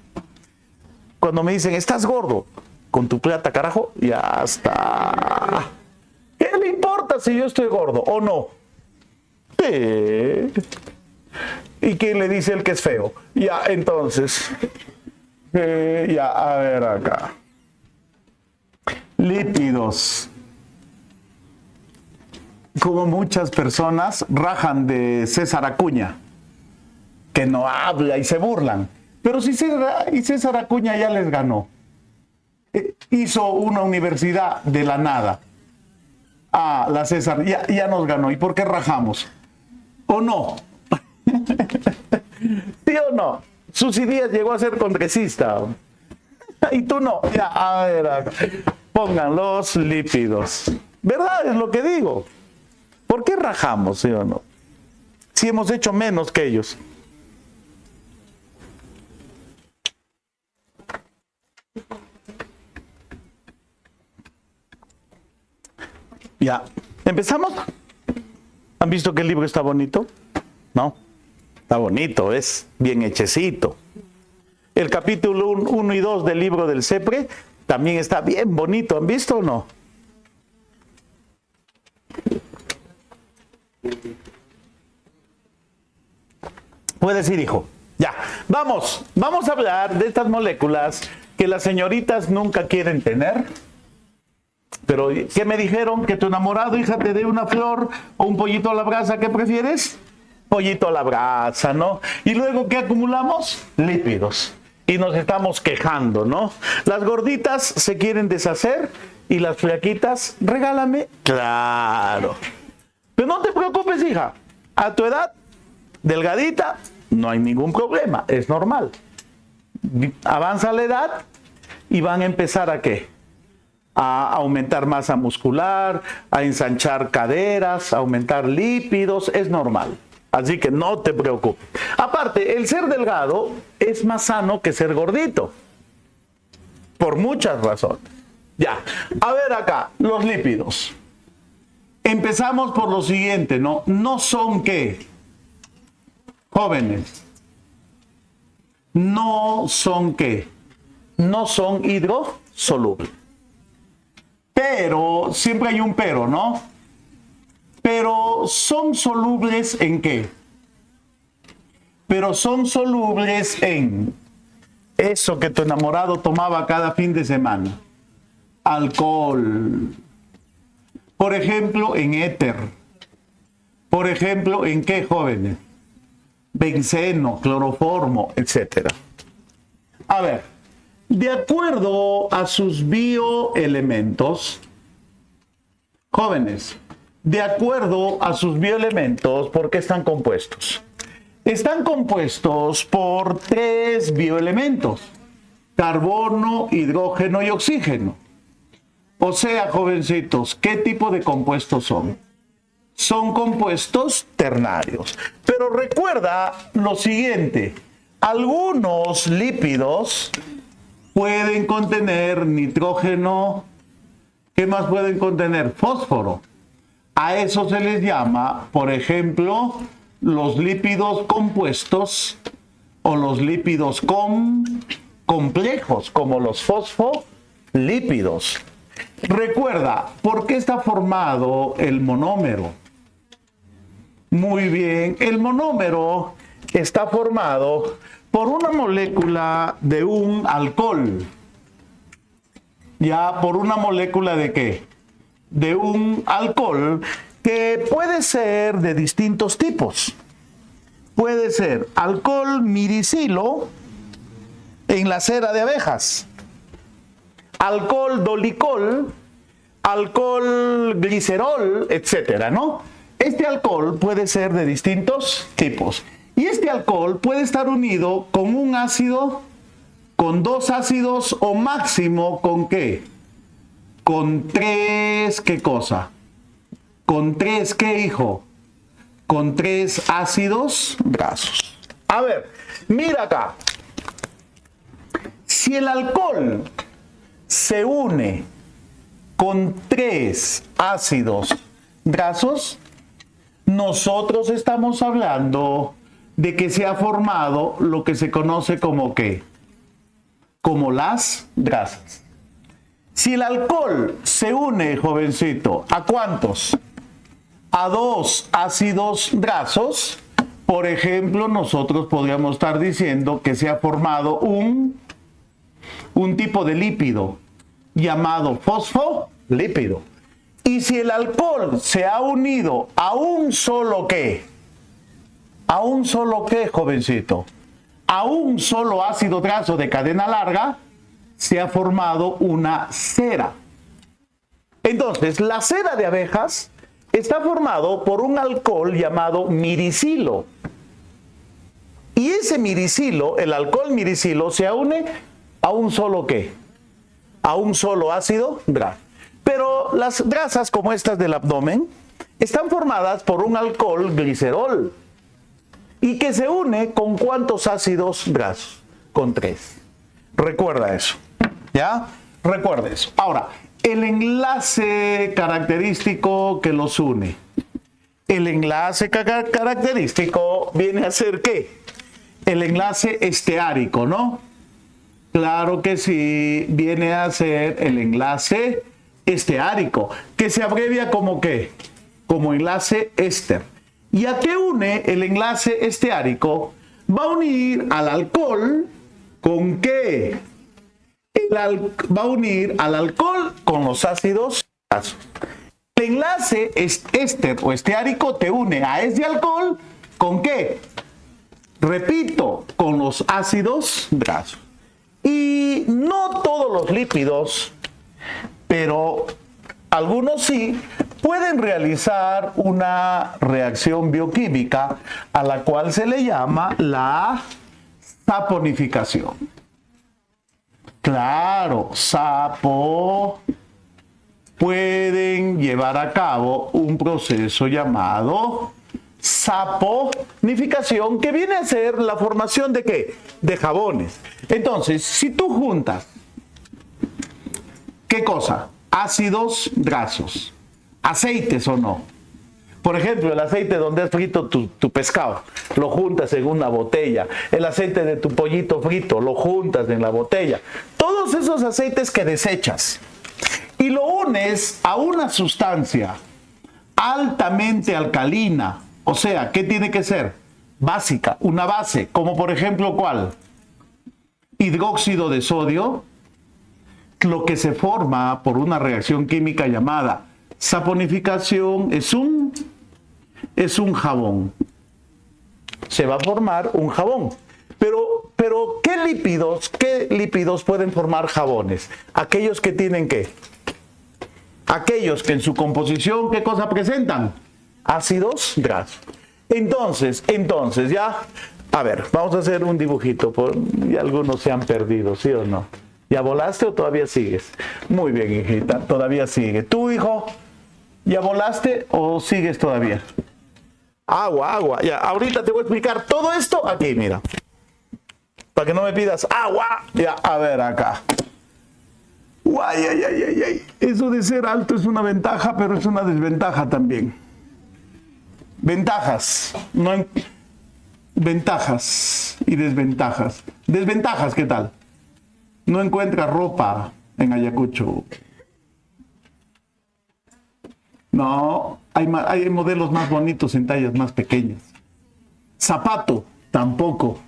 Cuando me dicen, estás gordo, con tu plata, carajo, ya está. ¿Qué le importa si yo estoy gordo o no? ¿Y quién le dice el que es feo? Ya, entonces, ya, a ver acá. Lípidos. Como muchas personas rajan de César Acuña, que no habla y se burlan. Pero si César Acuña ya les ganó. Hizo una universidad de la nada. La César ya nos ganó. ¿Y por qué rajamos? ¿O no? ¿Sí o no? Susy Díaz llegó a ser congresista. Y tú no. Ya, a ver, pongan los lípidos. ¿Verdad? Es lo que digo. ¿Por qué rajamos, sí o no? Si hemos hecho menos que ellos. Ya. ¿Empezamos? ¿Han visto que el libro está bonito? ¿No? Está bonito, es bien hechecito. El capítulo 1 y 2 del libro del CEPRE también está bien bonito. ¿Han visto o no? Puedes ir, hijo. Ya, vamos a hablar de estas moléculas que las señoritas nunca quieren tener. Pero, ¿qué me dijeron? Que tu enamorado, hija, te dé una flor o un pollito a la brasa. ¿Qué prefieres? Pollito a la brasa, ¿no? Y luego, ¿qué acumulamos? Lípidos. Y nos estamos quejando, ¿no? Las gorditas se quieren deshacer y las flaquitas, regálame. Claro. Pero no te preocupes, hija. A tu edad, delgadita, no hay ningún problema. Es normal. Avanza la edad y van a empezar ¿a qué? A aumentar masa muscular, a ensanchar caderas, a aumentar lípidos. Es normal. Así que no te preocupes. Aparte, el ser delgado es más sano que ser gordito. Por muchas razones. Ya. A ver acá, los lípidos. Empezamos por lo siguiente, ¿no? No son ¿qué? Jóvenes. No son ¿qué? No son hidrosolubles. Pero, siempre hay un pero, ¿no? Pero son solubles ¿en qué? Pero son solubles en eso que tu enamorado tomaba cada fin de semana. Alcohol. Por ejemplo, en éter. Por ejemplo, ¿en qué, jóvenes? Benceno, cloroformo, etc. A ver, de acuerdo a sus bioelementos, jóvenes, de acuerdo a sus bioelementos, ¿por qué están compuestos? Están compuestos por 3 bioelementos: carbono, hidrógeno y oxígeno. O sea, jovencitos, ¿qué tipo de compuestos son? Son compuestos ternarios. Pero recuerda lo siguiente: algunos lípidos pueden contener nitrógeno. ¿Qué más pueden contener? Fósforo. A eso se les llama, por ejemplo, los lípidos compuestos o los lípidos complejos, como los fosfolípidos. Recuerda, ¿por qué está formado el monómero? Muy bien, el monómero está formado por una molécula de un alcohol. ¿Ya? ¿Por una molécula de qué? De un alcohol que puede ser de distintos tipos. Puede ser alcohol miricilo en la cera de abejas, alcohol dolicol, alcohol glicerol, etcétera, ¿no? Este alcohol puede ser de distintos tipos. Y este alcohol puede estar unido con un ácido, con 2 ácidos o máximo con ¿qué? Con 3, ¿qué cosa? Con 3, ¿qué, hijo? Con 3 ácidos grasos. A ver, mira acá. Si el alcohol se une con 3 ácidos grasos, nosotros estamos hablando de que se ha formado lo que se conoce como ¿qué? Como las grasas. Si el alcohol se une, jovencito, ¿a cuántos? A 2 ácidos grasos, por ejemplo, nosotros podríamos estar diciendo que se ha formado un tipo de lípido llamado fosfolípido. Y si el alcohol se ha unido a un solo ¿qué? ¿A un solo qué, jovencito? A un solo ácido graso de cadena larga, se ha formado una cera. Entonces, la cera de abejas está formado por un alcohol llamado miricilo. Y ese miricilo, el alcohol miricilo, se une a un solo ¿qué? A un solo ácido graso. Pero las grasas como estas del abdomen están formadas por un alcohol glicerol. ¿Y que se une con cuántos ácidos grasos? Con 3. Recuerda eso. ¿Ya? Recuerda eso. Ahora, el enlace característico que los une. El enlace característico viene a ser ¿qué? El enlace esteárico, ¿no? Claro que sí, viene a ser el enlace esteárico, que se abrevia como ¿qué? Como enlace éster. ¿Y a qué une el enlace esteárico? Va a unir al alcohol ¿con qué? Va a unir al alcohol con los ácidos grasos. El enlace éster o esteárico te une a este alcohol ¿con qué? Repito, con los ácidos grasos. Y no todos los lípidos, pero algunos sí, pueden realizar una reacción bioquímica a la cual se le llama la saponificación. Claro, pueden llevar a cabo un proceso llamado saponificación, que viene a ser la formación ¿de qué? De jabones. Entonces, si tú juntas, ¿qué cosa? Ácidos grasos, aceites o no. Por ejemplo, el aceite donde has frito tu pescado, lo juntas en una botella. El aceite de tu pollito frito, lo juntas en la botella. Todos esos aceites que desechas y lo unes a una sustancia altamente alcalina. O sea, ¿qué tiene que ser? Básica, una base, como por ejemplo, ¿cuál? Hidróxido de sodio, lo que se forma por una reacción química llamada saponificación es un jabón. Se va a formar un jabón. Pero ¿qué lípidos pueden formar jabones? Aquellos que tienen ¿qué? Aquellos que en su composición, ¿qué cosa presentan? Ácidos grasos. Entonces, ya, a ver, vamos a hacer un dibujito, y algunos se han perdido, ¿sí o no? ¿Ya volaste o todavía sigues? Muy bien, hijita, todavía sigue. ¿Tú, hijo, ya volaste o sigues todavía? Agua, ya, ahorita te voy a explicar todo esto aquí, mira. Para que no me pidas agua, ya, a ver acá. Ay. Eso de ser alto es una ventaja, pero es una desventaja también. Ventajas, ventajas y desventajas. Desventajas, ¿qué tal? No encuentras ropa en Ayacucho. No, hay modelos más bonitos en tallas más pequeñas. Zapato, tampoco.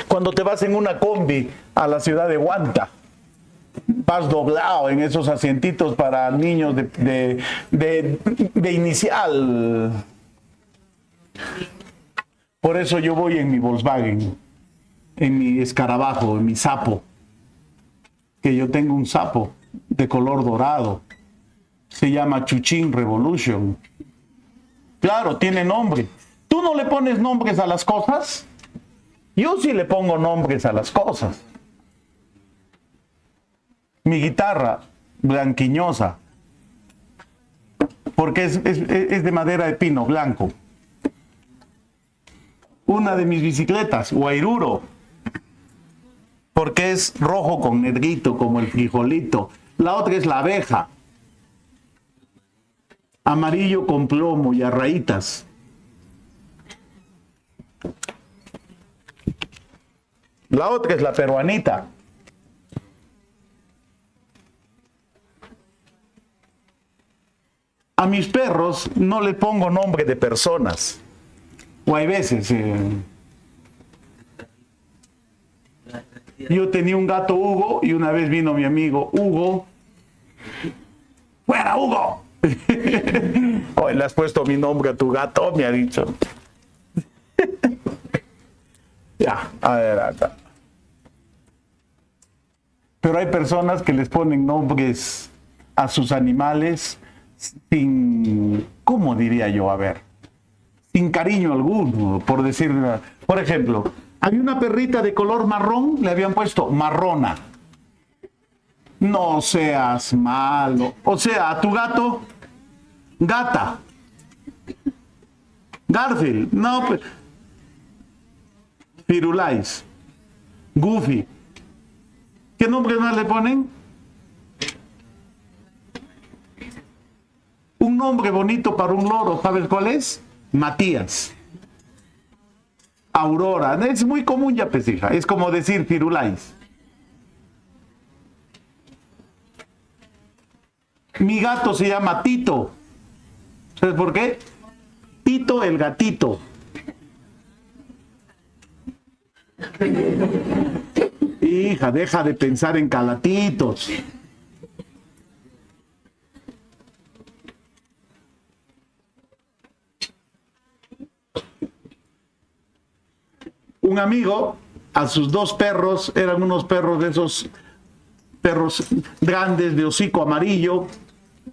Cuando te vas en una combi a la ciudad de Huanta, vas doblado en esos asientitos para niños de inicial. Por eso yo voy en mi Volkswagen, en mi escarabajo, en mi sapo. Que yo tengo un sapo de color dorado. Se llama Chuchín Revolution. Claro, tiene nombre. ¿Tú no le pones nombres a las cosas? Yo sí le pongo nombres a las cosas. Mi guitarra, blanquiñosa, porque es de madera de pino blanco. Una de mis bicicletas, Guairuro, porque es rojo con negrito, como el frijolito. La otra es la abeja, amarillo con plomo y a rayitas. La otra es la peruanita. A mis perros no le pongo nombre de personas. O hay veces. Yo tenía un gato Hugo y una vez vino mi amigo Hugo. ¡Fuera, Hugo! Hoy le has puesto mi nombre a tu gato, me ha dicho. Ya, a ver acá. Pero hay personas que les ponen nombres a sus animales sin, ¿cómo diría yo? A ver, sin cariño alguno, por decir, por ejemplo, había una perrita de color marrón, le habían puesto Marrona. No seas malo. O sea, a tu gato, Gata. Garfield, no, pues. Firulais, Goofy. ¿Qué nombre más le ponen? Un nombre bonito para un loro, ¿sabes cuál es? Matías. Aurora. Es muy común ya, pues, hija. Es como decir Firulais. Mi gato se llama Tito. ¿Sabes por qué? Tito el gatito. Hija, deja de pensar en calatitos. Un amigo, a sus dos perros, eran unos perros de esos perros grandes de hocico amarillo.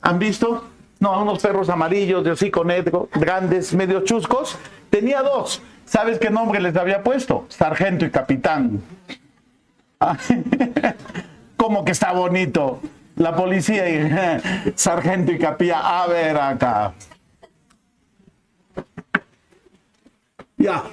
¿Han visto? No, unos perros amarillos de hocico negro, grandes, medio chuscos. Tenía dos. ¿Sabes qué nombre les había puesto? Sargento y Capitán. ¿Cómo que está bonito? La policía y Sargento y Capitán. A ver acá. Ya.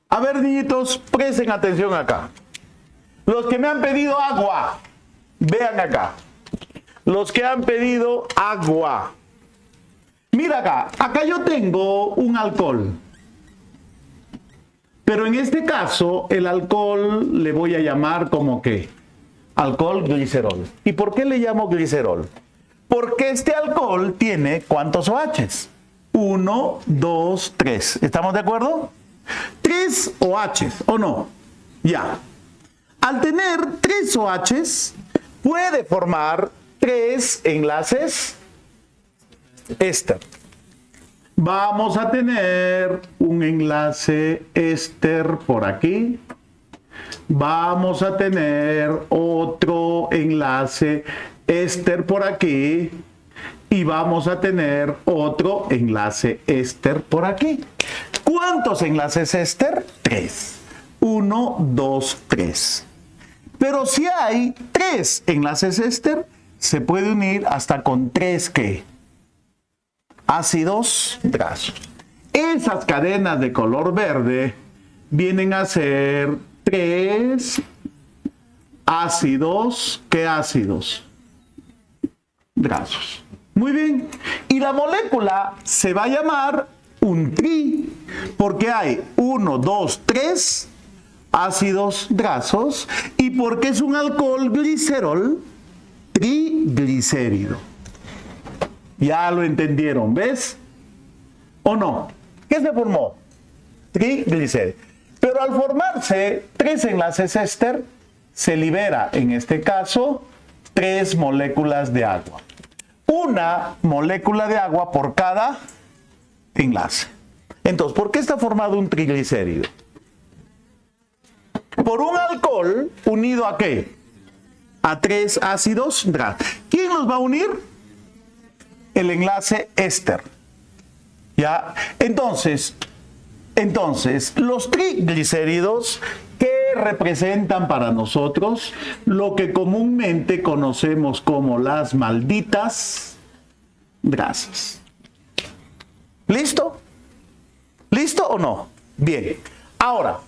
A ver, niñitos, presten atención acá. Los que me han pedido agua, vean acá. Los que han pedido agua. Mira acá, acá yo tengo un alcohol. Pero en este caso, el alcohol le voy a llamar como que alcohol glicerol. ¿Y por qué le llamo glicerol? Porque este alcohol tiene ¿cuántos OHs? 1, 2, 3. ¿Estamos de acuerdo? 3 OHs, ¿o no? Ya. Al tener 3 OHs, puede formar 3 enlaces éster. Vamos a tener un enlace éster por aquí. Vamos a tener otro enlace éster por aquí. Y vamos a tener otro enlace éster por aquí. ¿Cuántos enlaces éster? 3. 1, 2, 3. Pero si hay 3 enlaces éster, se puede unir hasta con 3 ¿qué? Ácidos grasos. Esas cadenas de color verde vienen a ser 3 ácidos. ¿Qué ácidos? Grasos. Muy bien. Y la molécula se va a llamar un tri, porque hay 1, 2, 3 ácidos grasos, y porque es un alcohol glicerol, triglicérido. Ya lo entendieron, ¿ves? ¿O no? ¿Qué se formó? Triglicérido. Pero al formarse 3 enlaces éster, se libera, en este caso, 3 moléculas de agua. Una molécula de agua por cada enlace. Entonces, ¿por qué está formado un triglicérido? Por un alcohol unido ¿a qué? A 3 ácidos grasos. ¿Quién los va a unir? El enlace éster. ¿Ya? Entonces, los triglicéridos, ¿qué representan para nosotros? Lo que comúnmente conocemos como las malditas grasas. ¿Listo? ¿Listo o no? Bien. Ahora,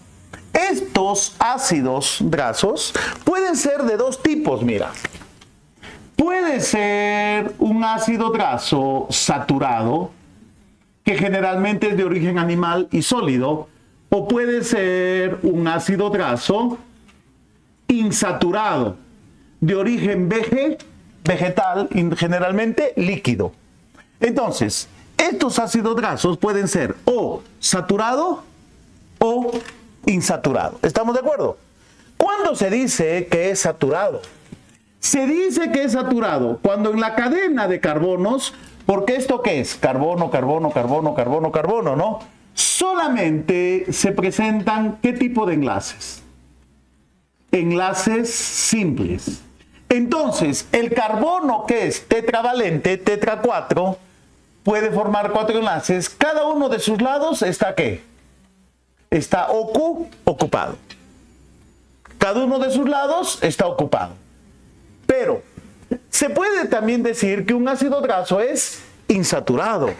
estos ácidos grasos pueden ser de dos tipos, mira. Puede ser un ácido graso saturado, que generalmente es de origen animal y sólido, o puede ser un ácido graso insaturado, de origen vegetal, generalmente líquido. Entonces, estos ácidos grasos pueden ser o saturado o insaturado. ¿Estamos de acuerdo? ¿Cuándo se dice que es saturado? Se dice que es saturado cuando en la cadena de carbonos, porque ¿esto qué es? Carbono, carbono, carbono, carbono, carbono, ¿no? Solamente se presentan ¿qué tipo de enlaces? Enlaces simples. Entonces, el carbono que es tetravalente, tetra 4, puede formar 4 enlaces. Cada uno de sus lados está ¿qué? Está ocupado. Cada uno de sus lados está ocupado. Pero se puede también decir que un ácido graso es insaturado.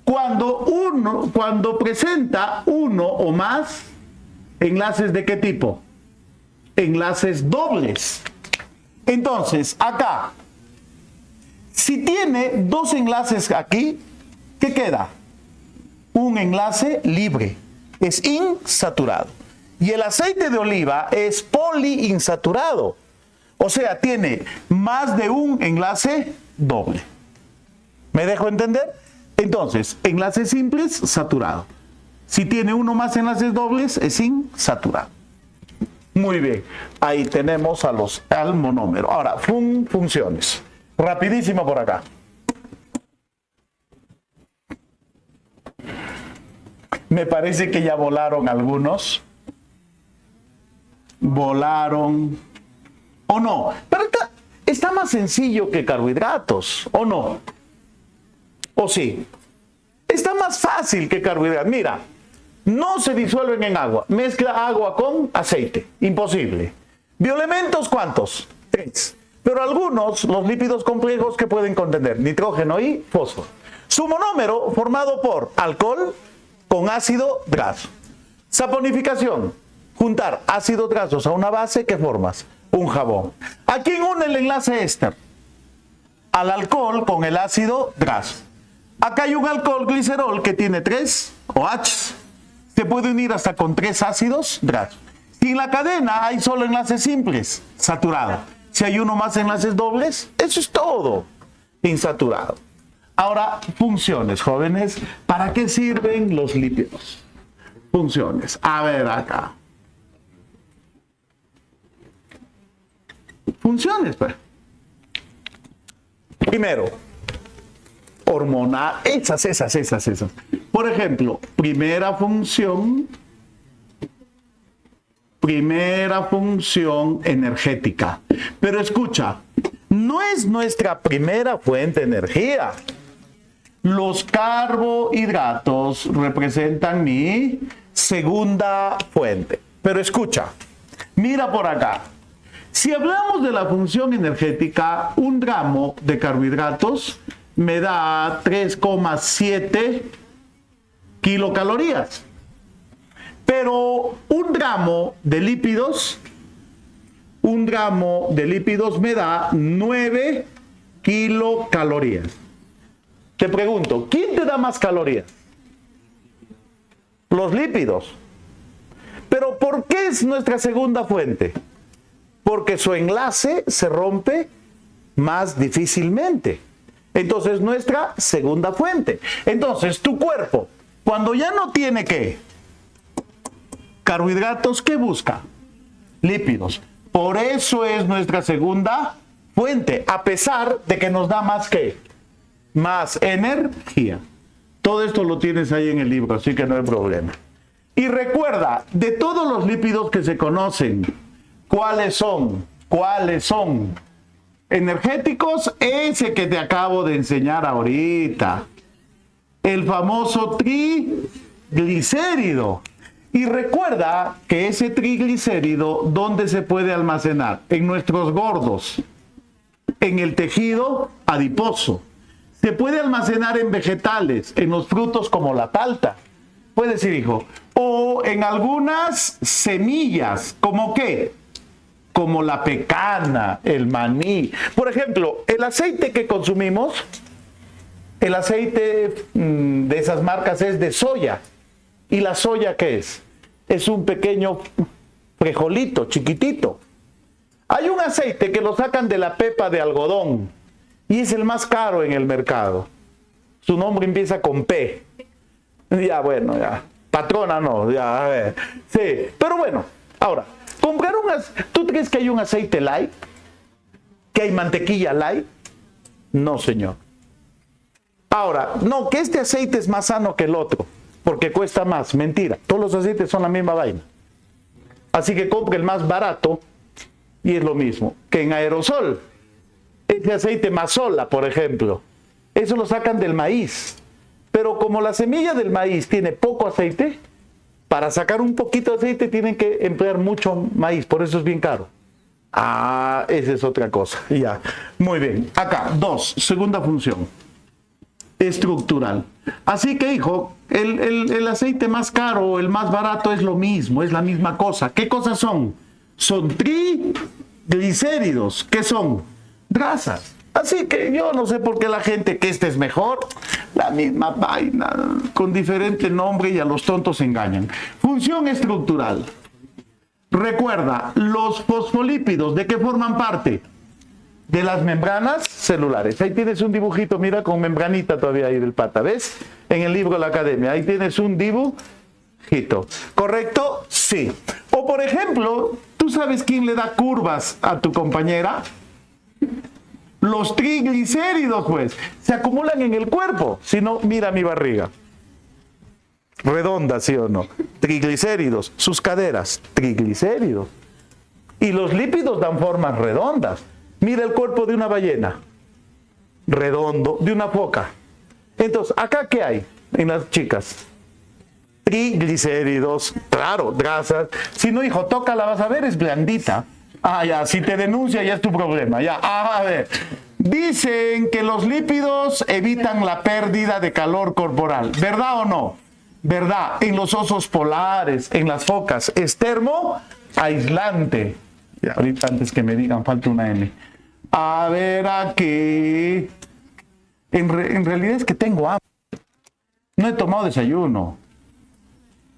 Cuando presenta uno o más enlaces ¿de qué tipo? Enlaces dobles. Entonces, acá, si tiene dos enlaces aquí, ¿qué queda? Un enlace libre, es insaturado. Y el aceite de oliva es poliinsaturado, o sea, tiene más de un enlace doble. ¿Me dejo entender? Entonces, enlaces simples, saturado. Si tiene uno más enlaces dobles, es insaturado. Muy bien, ahí tenemos al monómero. Ahora, funciones. Rapidísimo por acá. Me parece que ya volaron algunos. Volaron. ¿O no? Pero está más sencillo que carbohidratos, ¿o no? ¿O sí? Está más fácil que carbohidratos. Mira, no se disuelven en agua. Mezcla agua con aceite. Imposible. ¿Bioelementos cuántos? 3. Pero algunos, los lípidos complejos que pueden contener nitrógeno y fósforo. Su monómero formado por alcohol con ácido graso. Saponificación. Juntar ácidos grasos a una base, ¿qué formas? Un jabón. ¿A quién une el enlace éster? Al alcohol con el ácido graso. Acá hay un alcohol glicerol que tiene 3 OH. Se puede unir hasta con 3 ácidos grasos. Si en la cadena hay solo enlaces simples, saturado. Si hay uno más enlaces dobles, eso es todo, insaturado. Ahora, funciones, jóvenes. ¿Para qué sirven los lípidos? Funciones. A ver acá. Funciones, pues. Primero, hormonal, esas. Por ejemplo, primera función energética. Pero escucha, no es nuestra primera fuente de energía. Los carbohidratos representan mi segunda fuente. Pero escucha, mira por acá. Si hablamos de la función energética, 1 gramo de carbohidratos me da 3,7 kilocalorías. Pero 1 gramo de lípidos me da 9 kilocalorías. Te pregunto, ¿quién te da más calorías? Los lípidos. Pero ¿por qué es nuestra segunda fuente? Porque su enlace se rompe más difícilmente. Entonces, nuestra segunda fuente. Entonces, tu cuerpo, cuando ya no tiene ¿qué? Carbohidratos, ¿qué busca? Lípidos. Por eso es nuestra segunda fuente, a pesar de que nos da más ¿qué? Más energía. Todo esto lo tienes ahí en el libro, así que no hay problema. Y recuerda, de todos los lípidos que se conocen, ¿cuáles son? Energéticos, ese que te acabo de enseñar ahorita. El famoso triglicérido. Y recuerda que ese triglicérido, ¿dónde se puede almacenar? En nuestros gordos, en el tejido adiposo. Se puede almacenar en vegetales, en los frutos como la palta. Puedes decir, hijo. O en algunas semillas, ¿como qué? Como la pecana, el maní. Por ejemplo, el aceite que consumimos, el aceite de esas marcas es de soya. ¿Y la soya qué es? Es un pequeño frijolito, chiquitito. Hay un aceite que lo sacan de la pepa de algodón y es el más caro en el mercado. Su nombre empieza con P. Ya, bueno, ya. Patrona no, ya, a ver. Sí, pero bueno, ahora, comprar ¿tú crees que hay un aceite light? ¿Que hay mantequilla light? No, señor. Ahora, no, que este aceite es más sano que el otro, porque cuesta más. Mentira, todos los aceites son la misma vaina. Así que compre el más barato y es lo mismo que en aerosol. Ese aceite Mazola, por ejemplo, eso lo sacan del maíz. Pero como la semilla del maíz tiene poco aceite, para sacar un poquito de aceite tienen que emplear mucho maíz, por eso es bien caro. Esa es otra cosa. Ya, muy bien. Acá, 2, segunda función. estructural. Así que, hijo, el aceite más caro o el más barato es lo mismo, es la misma cosa. ¿Qué cosas son? Son triglicéridos. ¿Qué son? Grasas. Así que yo no sé por qué la gente que este es mejor, la misma vaina, con diferente nombre, y a los tontos se engañan. Función estructural. Recuerda, los fosfolípidos, ¿de qué forman parte? De las membranas celulares. Ahí tienes un dibujito, mira, con membranita todavía ahí del pata, ¿ves? En el libro de la academia, ahí tienes un dibujito. ¿Correcto? Sí. O por ejemplo, ¿tú sabes quién le da curvas a tu compañera? Los triglicéridos, pues, se acumulan en el cuerpo. Si no, mira mi barriga. Redonda, ¿sí o no? Triglicéridos. Sus caderas, triglicéridos. Y los lípidos dan formas redondas. Mira el cuerpo de una ballena. Redondo. De una foca. Entonces, ¿acá qué hay en las chicas? Triglicéridos. Claro, grasas. Si no, hijo, tócala, vas a ver, es blandita. Ah, ya, si te denuncia ya es tu problema, ya. A ver, dicen que los lípidos evitan la pérdida de calor corporal, ¿verdad o no? ¿Verdad? En los osos polares, en las focas, es termoaislante. Ya, ahorita antes que me digan, falta una N. A ver, aquí. En realidad es que tengo hambre. No he tomado desayuno.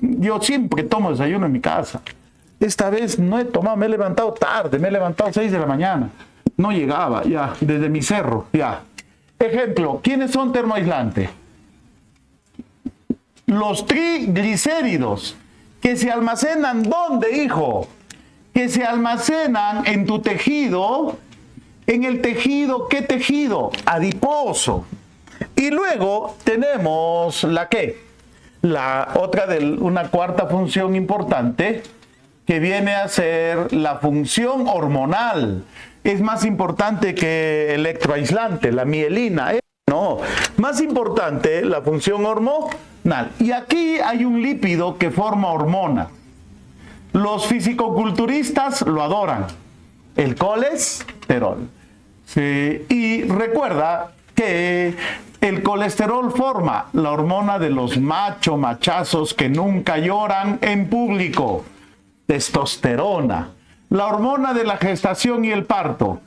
Yo siempre tomo desayuno en mi casa. Esta vez no he tomado, me he levantado tarde, me he levantado 6 de la mañana. No llegaba, ya, desde mi cerro, ya. Ejemplo, ¿quiénes son termoaislantes? Los triglicéridos, que se almacenan, ¿dónde, hijo? Que se almacenan en tu tejido, en el tejido, ¿qué tejido? Adiposo. Y luego tenemos la ¿qué? La otra una cuarta función importante, que viene a ser la función hormonal. Es más importante que electroaislante, la mielina. No, más importante la función hormonal. Y aquí hay un lípido que forma hormona. Los fisicoculturistas lo adoran. El colesterol. Sí. Y recuerda que el colesterol forma la hormona de los machazos que nunca lloran en público. Testosterona, la hormona de la gestación y el parto,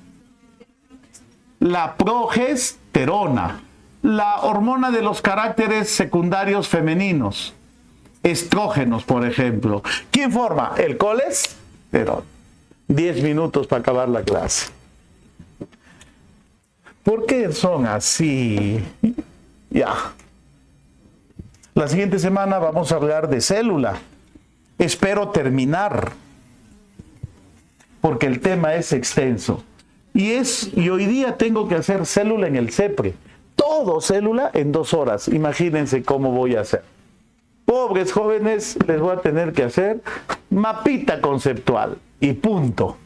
la progesterona, la hormona de los caracteres secundarios femeninos, estrógenos, por ejemplo. ¿Quién forma? El colesterol. 10 minutos para acabar la clase. ¿Por qué son así? Ya. La siguiente semana vamos a hablar de célula. Espero terminar, porque el tema es extenso. Y hoy día tengo que hacer célula en el CEPRE. Todo célula en 2 horas. Imagínense cómo voy a hacer. Pobres jóvenes, les voy a tener que hacer mapita conceptual. Y punto.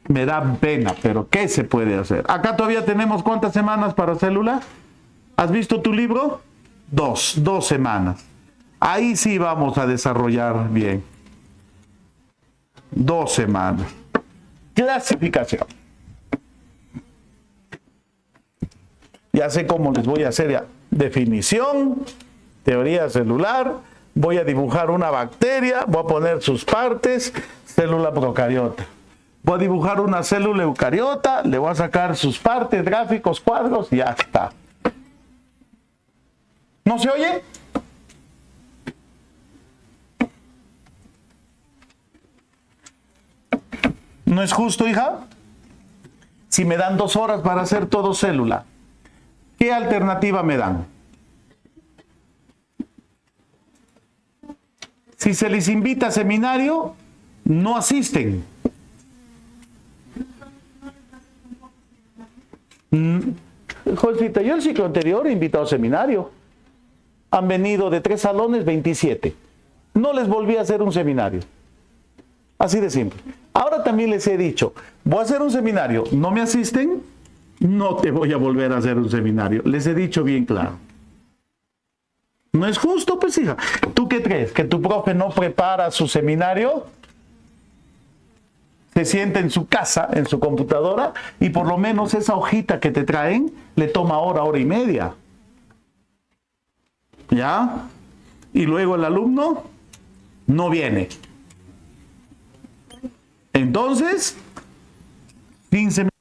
Me da pena, pero ¿qué se puede hacer? Acá todavía tenemos ¿cuántas semanas para célula? ¿Has visto tu libro? 2 semanas. Ahí sí vamos a desarrollar bien. 2 semanas. Clasificación. Ya sé cómo les voy a hacer ya. Definición, teoría celular, voy a dibujar una bacteria, voy a poner sus partes, célula procariota. Voy a dibujar una célula eucariota, le voy a sacar sus partes, gráficos, cuadros y ya está. ¿No se oye? ¿No es justo, hija? Si me dan 2 horas para hacer todo célula, ¿qué alternativa me dan? Si se les invita a seminario, no asisten. Joseita, yo el ciclo anterior he invitado a seminario. Han venido de 3 salones, 27. No les volví a hacer un seminario. Así de simple. Ahora también les he dicho, voy a hacer un seminario, ¿no me asisten? No te voy a volver a hacer un seminario. Les he dicho bien claro. ¿No es justo, pues, hija? ¿Tú qué crees? ¿Que tu profe no prepara su seminario? Se sienta en su casa, en su computadora, y por lo menos esa hojita que te traen le toma hora y media. ¿Ya? Y luego el alumno no viene. Entonces, sin seminario.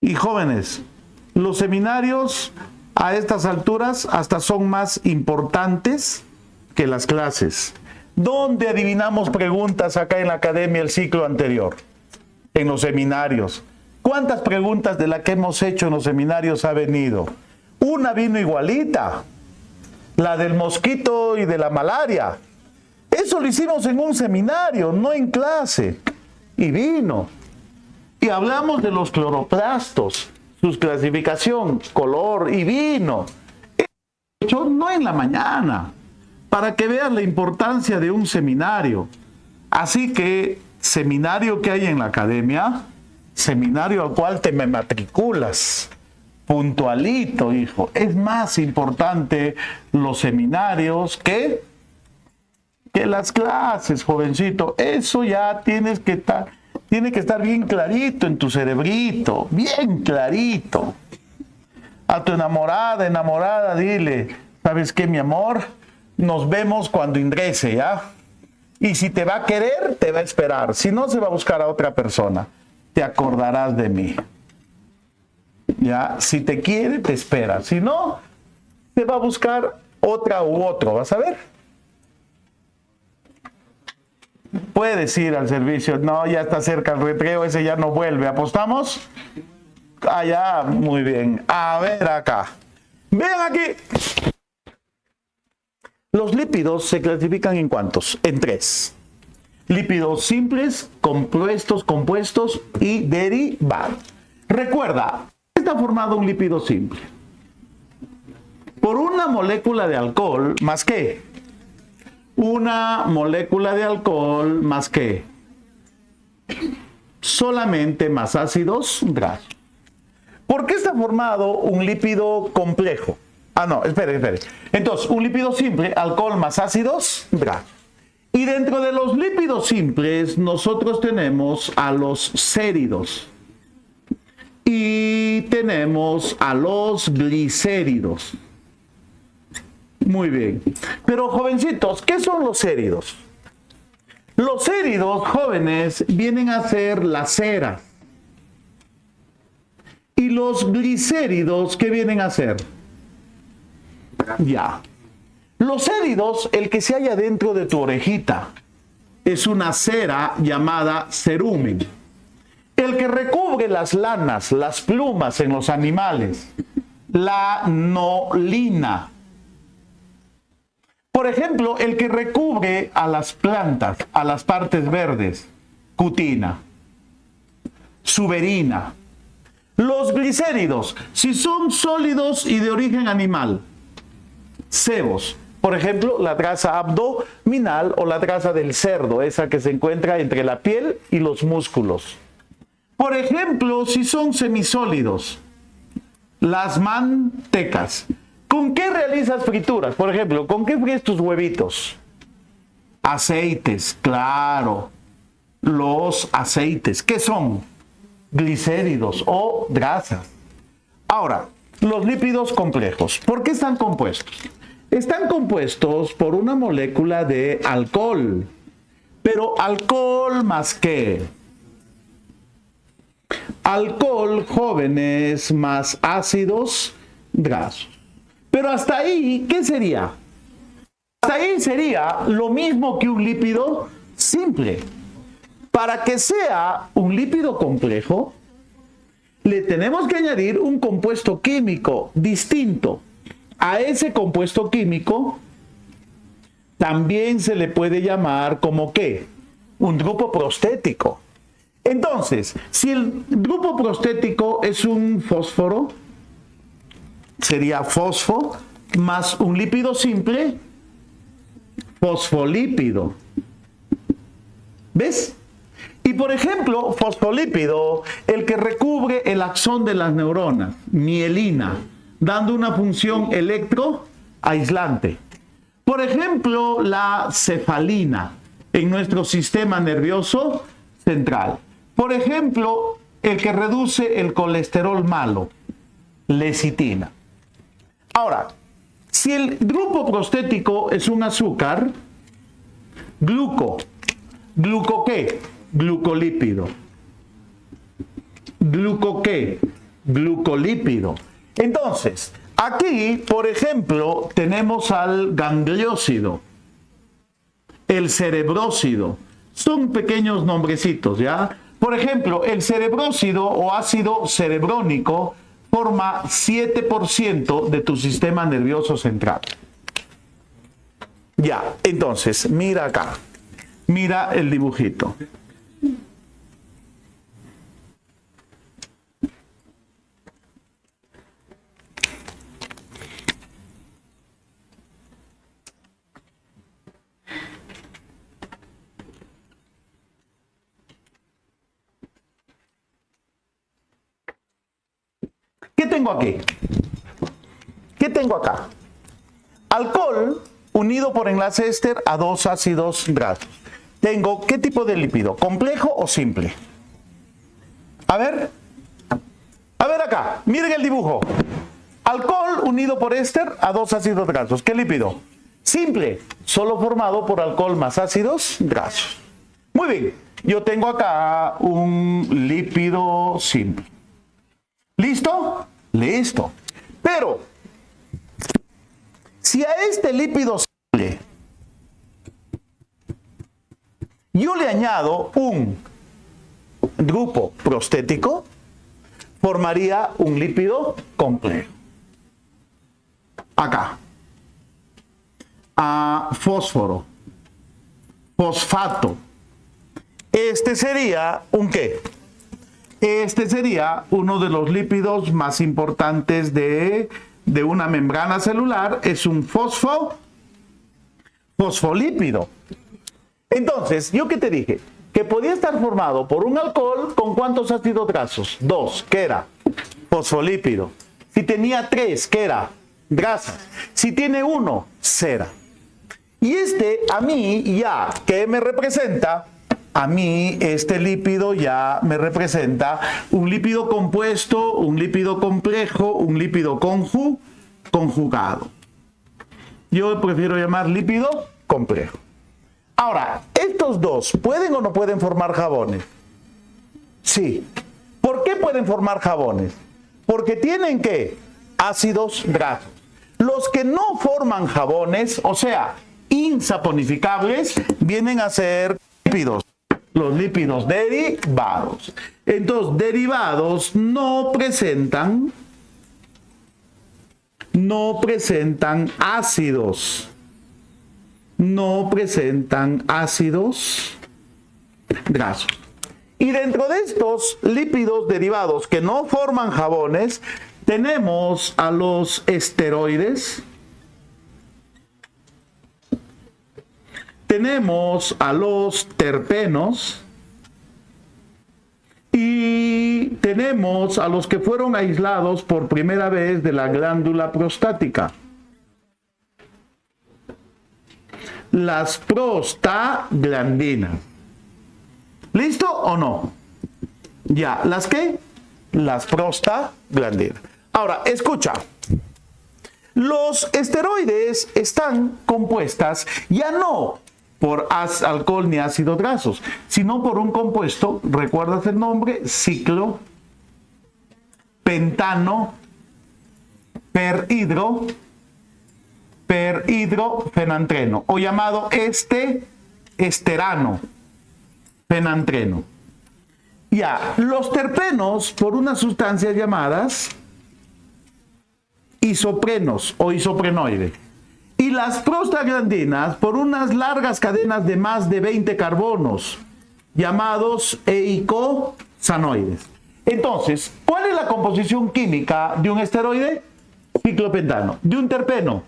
Y jóvenes, los seminarios a estas alturas hasta son más importantes que las clases. ¿Dónde adivinamos preguntas acá en la academia el ciclo anterior? En los seminarios. ¿Cuántas preguntas de las que hemos hecho en los seminarios ha venido? Una vino igualita, la del mosquito y de la malaria. Eso lo hicimos en un seminario, no en clase. Y vino. Y hablamos de los cloroplastos, su clasificación, color y vino. Hecho no en la mañana, para que vean la importancia de un seminario. Así que, seminario que hay en la academia, seminario al cual te me matriculas, puntualito, hijo. Es más importante los seminarios que las clases, jovencito. Eso ya tiene que estar bien clarito en tu cerebrito, bien clarito. A tu enamorada, dile, ¿sabes qué, mi amor? Nos vemos cuando ingrese, ¿ya? Y si te va a querer, te va a esperar. Si no, se va a buscar a otra persona. Te acordarás de mí. ¿Ya? Si te quiere, te espera. Si no, te va a buscar otra u otro. ¿Vas a ver? Puedes ir al servicio. No, ya está cerca el recreo. Ese ya no vuelve. ¿Apostamos? Allá, muy bien. A ver acá. Vean aquí. Los lípidos se clasifican en ¿cuántos? En 3. Lípidos simples, compuestos y derivados. Recuerda, está formado un lípido simple por una molécula de alcohol más ¿qué? Una molécula de alcohol más ¿qué? Solamente más ácidos grasos. ¿Por qué está formado un lípido complejo? Ah, no, espere. Entonces, un lípido simple, alcohol más ácidos grasos. Y dentro de los lípidos simples, nosotros tenemos a los séridos. Y tenemos a los glicéridos. Muy bien. Pero, jovencitos, ¿qué son los séridos? Los séridos, jóvenes, vienen a ser las ceras. Y los glicéridos, ¿qué vienen a ser? Ya. Los séridos, el que se halla dentro de tu orejita, es una cera llamada cerumen. El que recubre las lanas, las plumas en los animales, la nolina. Por ejemplo, el que recubre a las plantas, a las partes verdes, cutina, suberina. Los glicéridos, si son sólidos y de origen animal, sebos. Por ejemplo, la grasa abdominal o la grasa del cerdo, esa que se encuentra entre la piel y los músculos. Por ejemplo, si son semisólidos, las mantecas. ¿Con qué realizas frituras? Por ejemplo, ¿con qué fríes tus huevitos? Aceites, claro. Los aceites, ¿qué son? Glicéridos o grasas. Ahora, los lípidos complejos. ¿Por qué están compuestos? Están compuestos por una molécula de alcohol. Pero alcohol más ¿qué? Alcohol, jóvenes, más ácidos grasos. Pero hasta ahí, ¿qué sería? Hasta ahí sería lo mismo que un lípido simple. Para que sea un lípido complejo, le tenemos que añadir un compuesto químico distinto. A ese compuesto químico también se le puede llamar como ¿qué? Un grupo prostético. Entonces, si el grupo prostético es un fósforo, sería fosfo más un lípido simple, fosfolípido. ¿Ves? Y por ejemplo, fosfolípido, el que recubre el axón de las neuronas, mielina, dando una función electroactiva. aislante. Por ejemplo, la cefalina en nuestro sistema nervioso central. Por ejemplo, el que reduce el colesterol malo, lecitina. Ahora, si el grupo prostético es un azúcar, ¿Gluco qué? Glucolípido. ¿Gluco qué? Glucolípido. Entonces, aquí, por ejemplo, tenemos al gangliósido, el cerebrósido. Son pequeños nombrecitos, ¿ya? Por ejemplo, el cerebrósido o ácido cerebrónico forma 7% de tu sistema nervioso central. Ya, entonces, mira acá. Mira el dibujito. ¿Qué tengo aquí? ¿Qué tengo acá? Alcohol unido por enlace éster a dos ácidos grasos. Tengo, ¿qué tipo de lípido? ¿Complejo o simple? A ver acá, miren el dibujo. Alcohol unido por éster a dos ácidos grasos. ¿Qué lípido? Simple, solo formado por alcohol más ácidos grasos. Muy bien, yo tengo acá un lípido simple. ¿Listo? Listo. Pero, si a este lípido simple yo le añado un grupo prostético, formaría un lípido complejo. Acá. Fósforo. Fosfato. Este sería un ¿qué? Este sería uno de los lípidos más importantes de una membrana celular. Es un fosfolípido. Entonces, ¿yo qué te dije? Que podía estar formado por un alcohol con ¿cuántos ácidos grasos? 2, ¿qué era? Fosfolípido. Si tenía 3, ¿qué era? Grasas. Si tiene 1, cera. Y este, a mí, ya, ¿qué me representa? A mí, este lípido ya me representa un lípido compuesto, un lípido complejo, un lípido conjugado. Yo prefiero llamar lípido complejo. Ahora, ¿estos dos pueden o no pueden formar jabones? Sí. ¿Por qué pueden formar jabones? Porque tienen, ¿qué? Ácidos grasos. Los que no forman jabones, o sea, insaponificables, vienen a ser lípidos. Los lípidos derivados. Entonces, derivados no presentan ácidos. No presentan ácidos grasos. Y dentro de estos lípidos derivados que no forman jabones, tenemos a los esteroides, tenemos a los terpenos y tenemos a los que fueron aislados por primera vez de la glándula prostática. Las prostaglandinas. ¿Listo o no? Ya, ¿las qué? Las prostaglandinas. Ahora, escucha. Los esteroides están compuestas ya no por alcohol ni ácidos grasos, sino por un compuesto, ¿recuerdas el nombre? Ciclopentano perhidrofenantreno, o llamado esterano fenantreno. Ya, los terpenos por unas sustancias llamadas isoprenos o isoprenoides. Y las prostaglandinas por unas largas cadenas de más de 20 carbonos, llamados eicosanoides. Entonces, ¿cuál es la composición química de un esteroide? Ciclopentano. De un terpeno,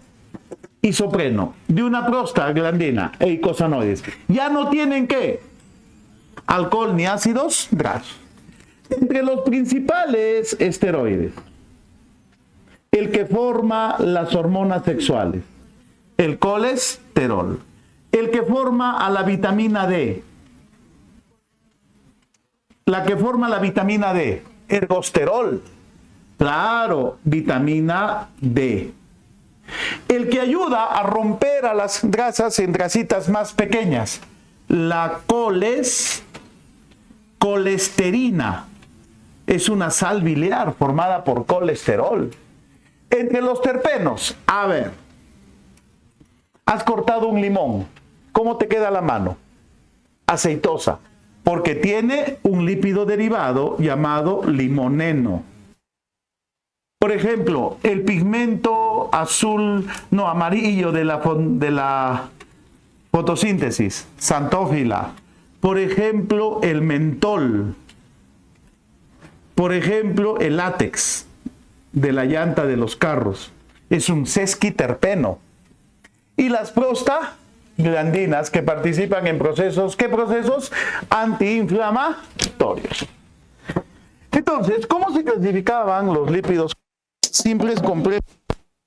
isopreno. De una prostaglandina, eicosanoides. Ya no tienen ¿qué? Alcohol ni ácidos grasos. Entre los principales esteroides el que forma las hormonas sexuales, el colesterol. El que forma a la vitamina D, la que forma la vitamina D, ergosterol. Claro, vitamina D. El que ayuda a romper a las grasas en grasitas más pequeñas, la colesterina. Es una sal biliar formada por colesterol. Entre los terpenos, a ver, has cortado un limón, ¿cómo te queda la mano? Aceitosa, porque tiene un lípido derivado llamado limoneno. Por ejemplo, el pigmento amarillo de la fotosíntesis, xantófila. Por ejemplo, el mentol. Por ejemplo, el látex de la llanta de los carros. Es un sesquiterpeno. Y las prostaglandinas que participan en procesos, ¿qué procesos? Antiinflamatorios. Entonces, ¿cómo se clasificaban los lípidos simples, complejos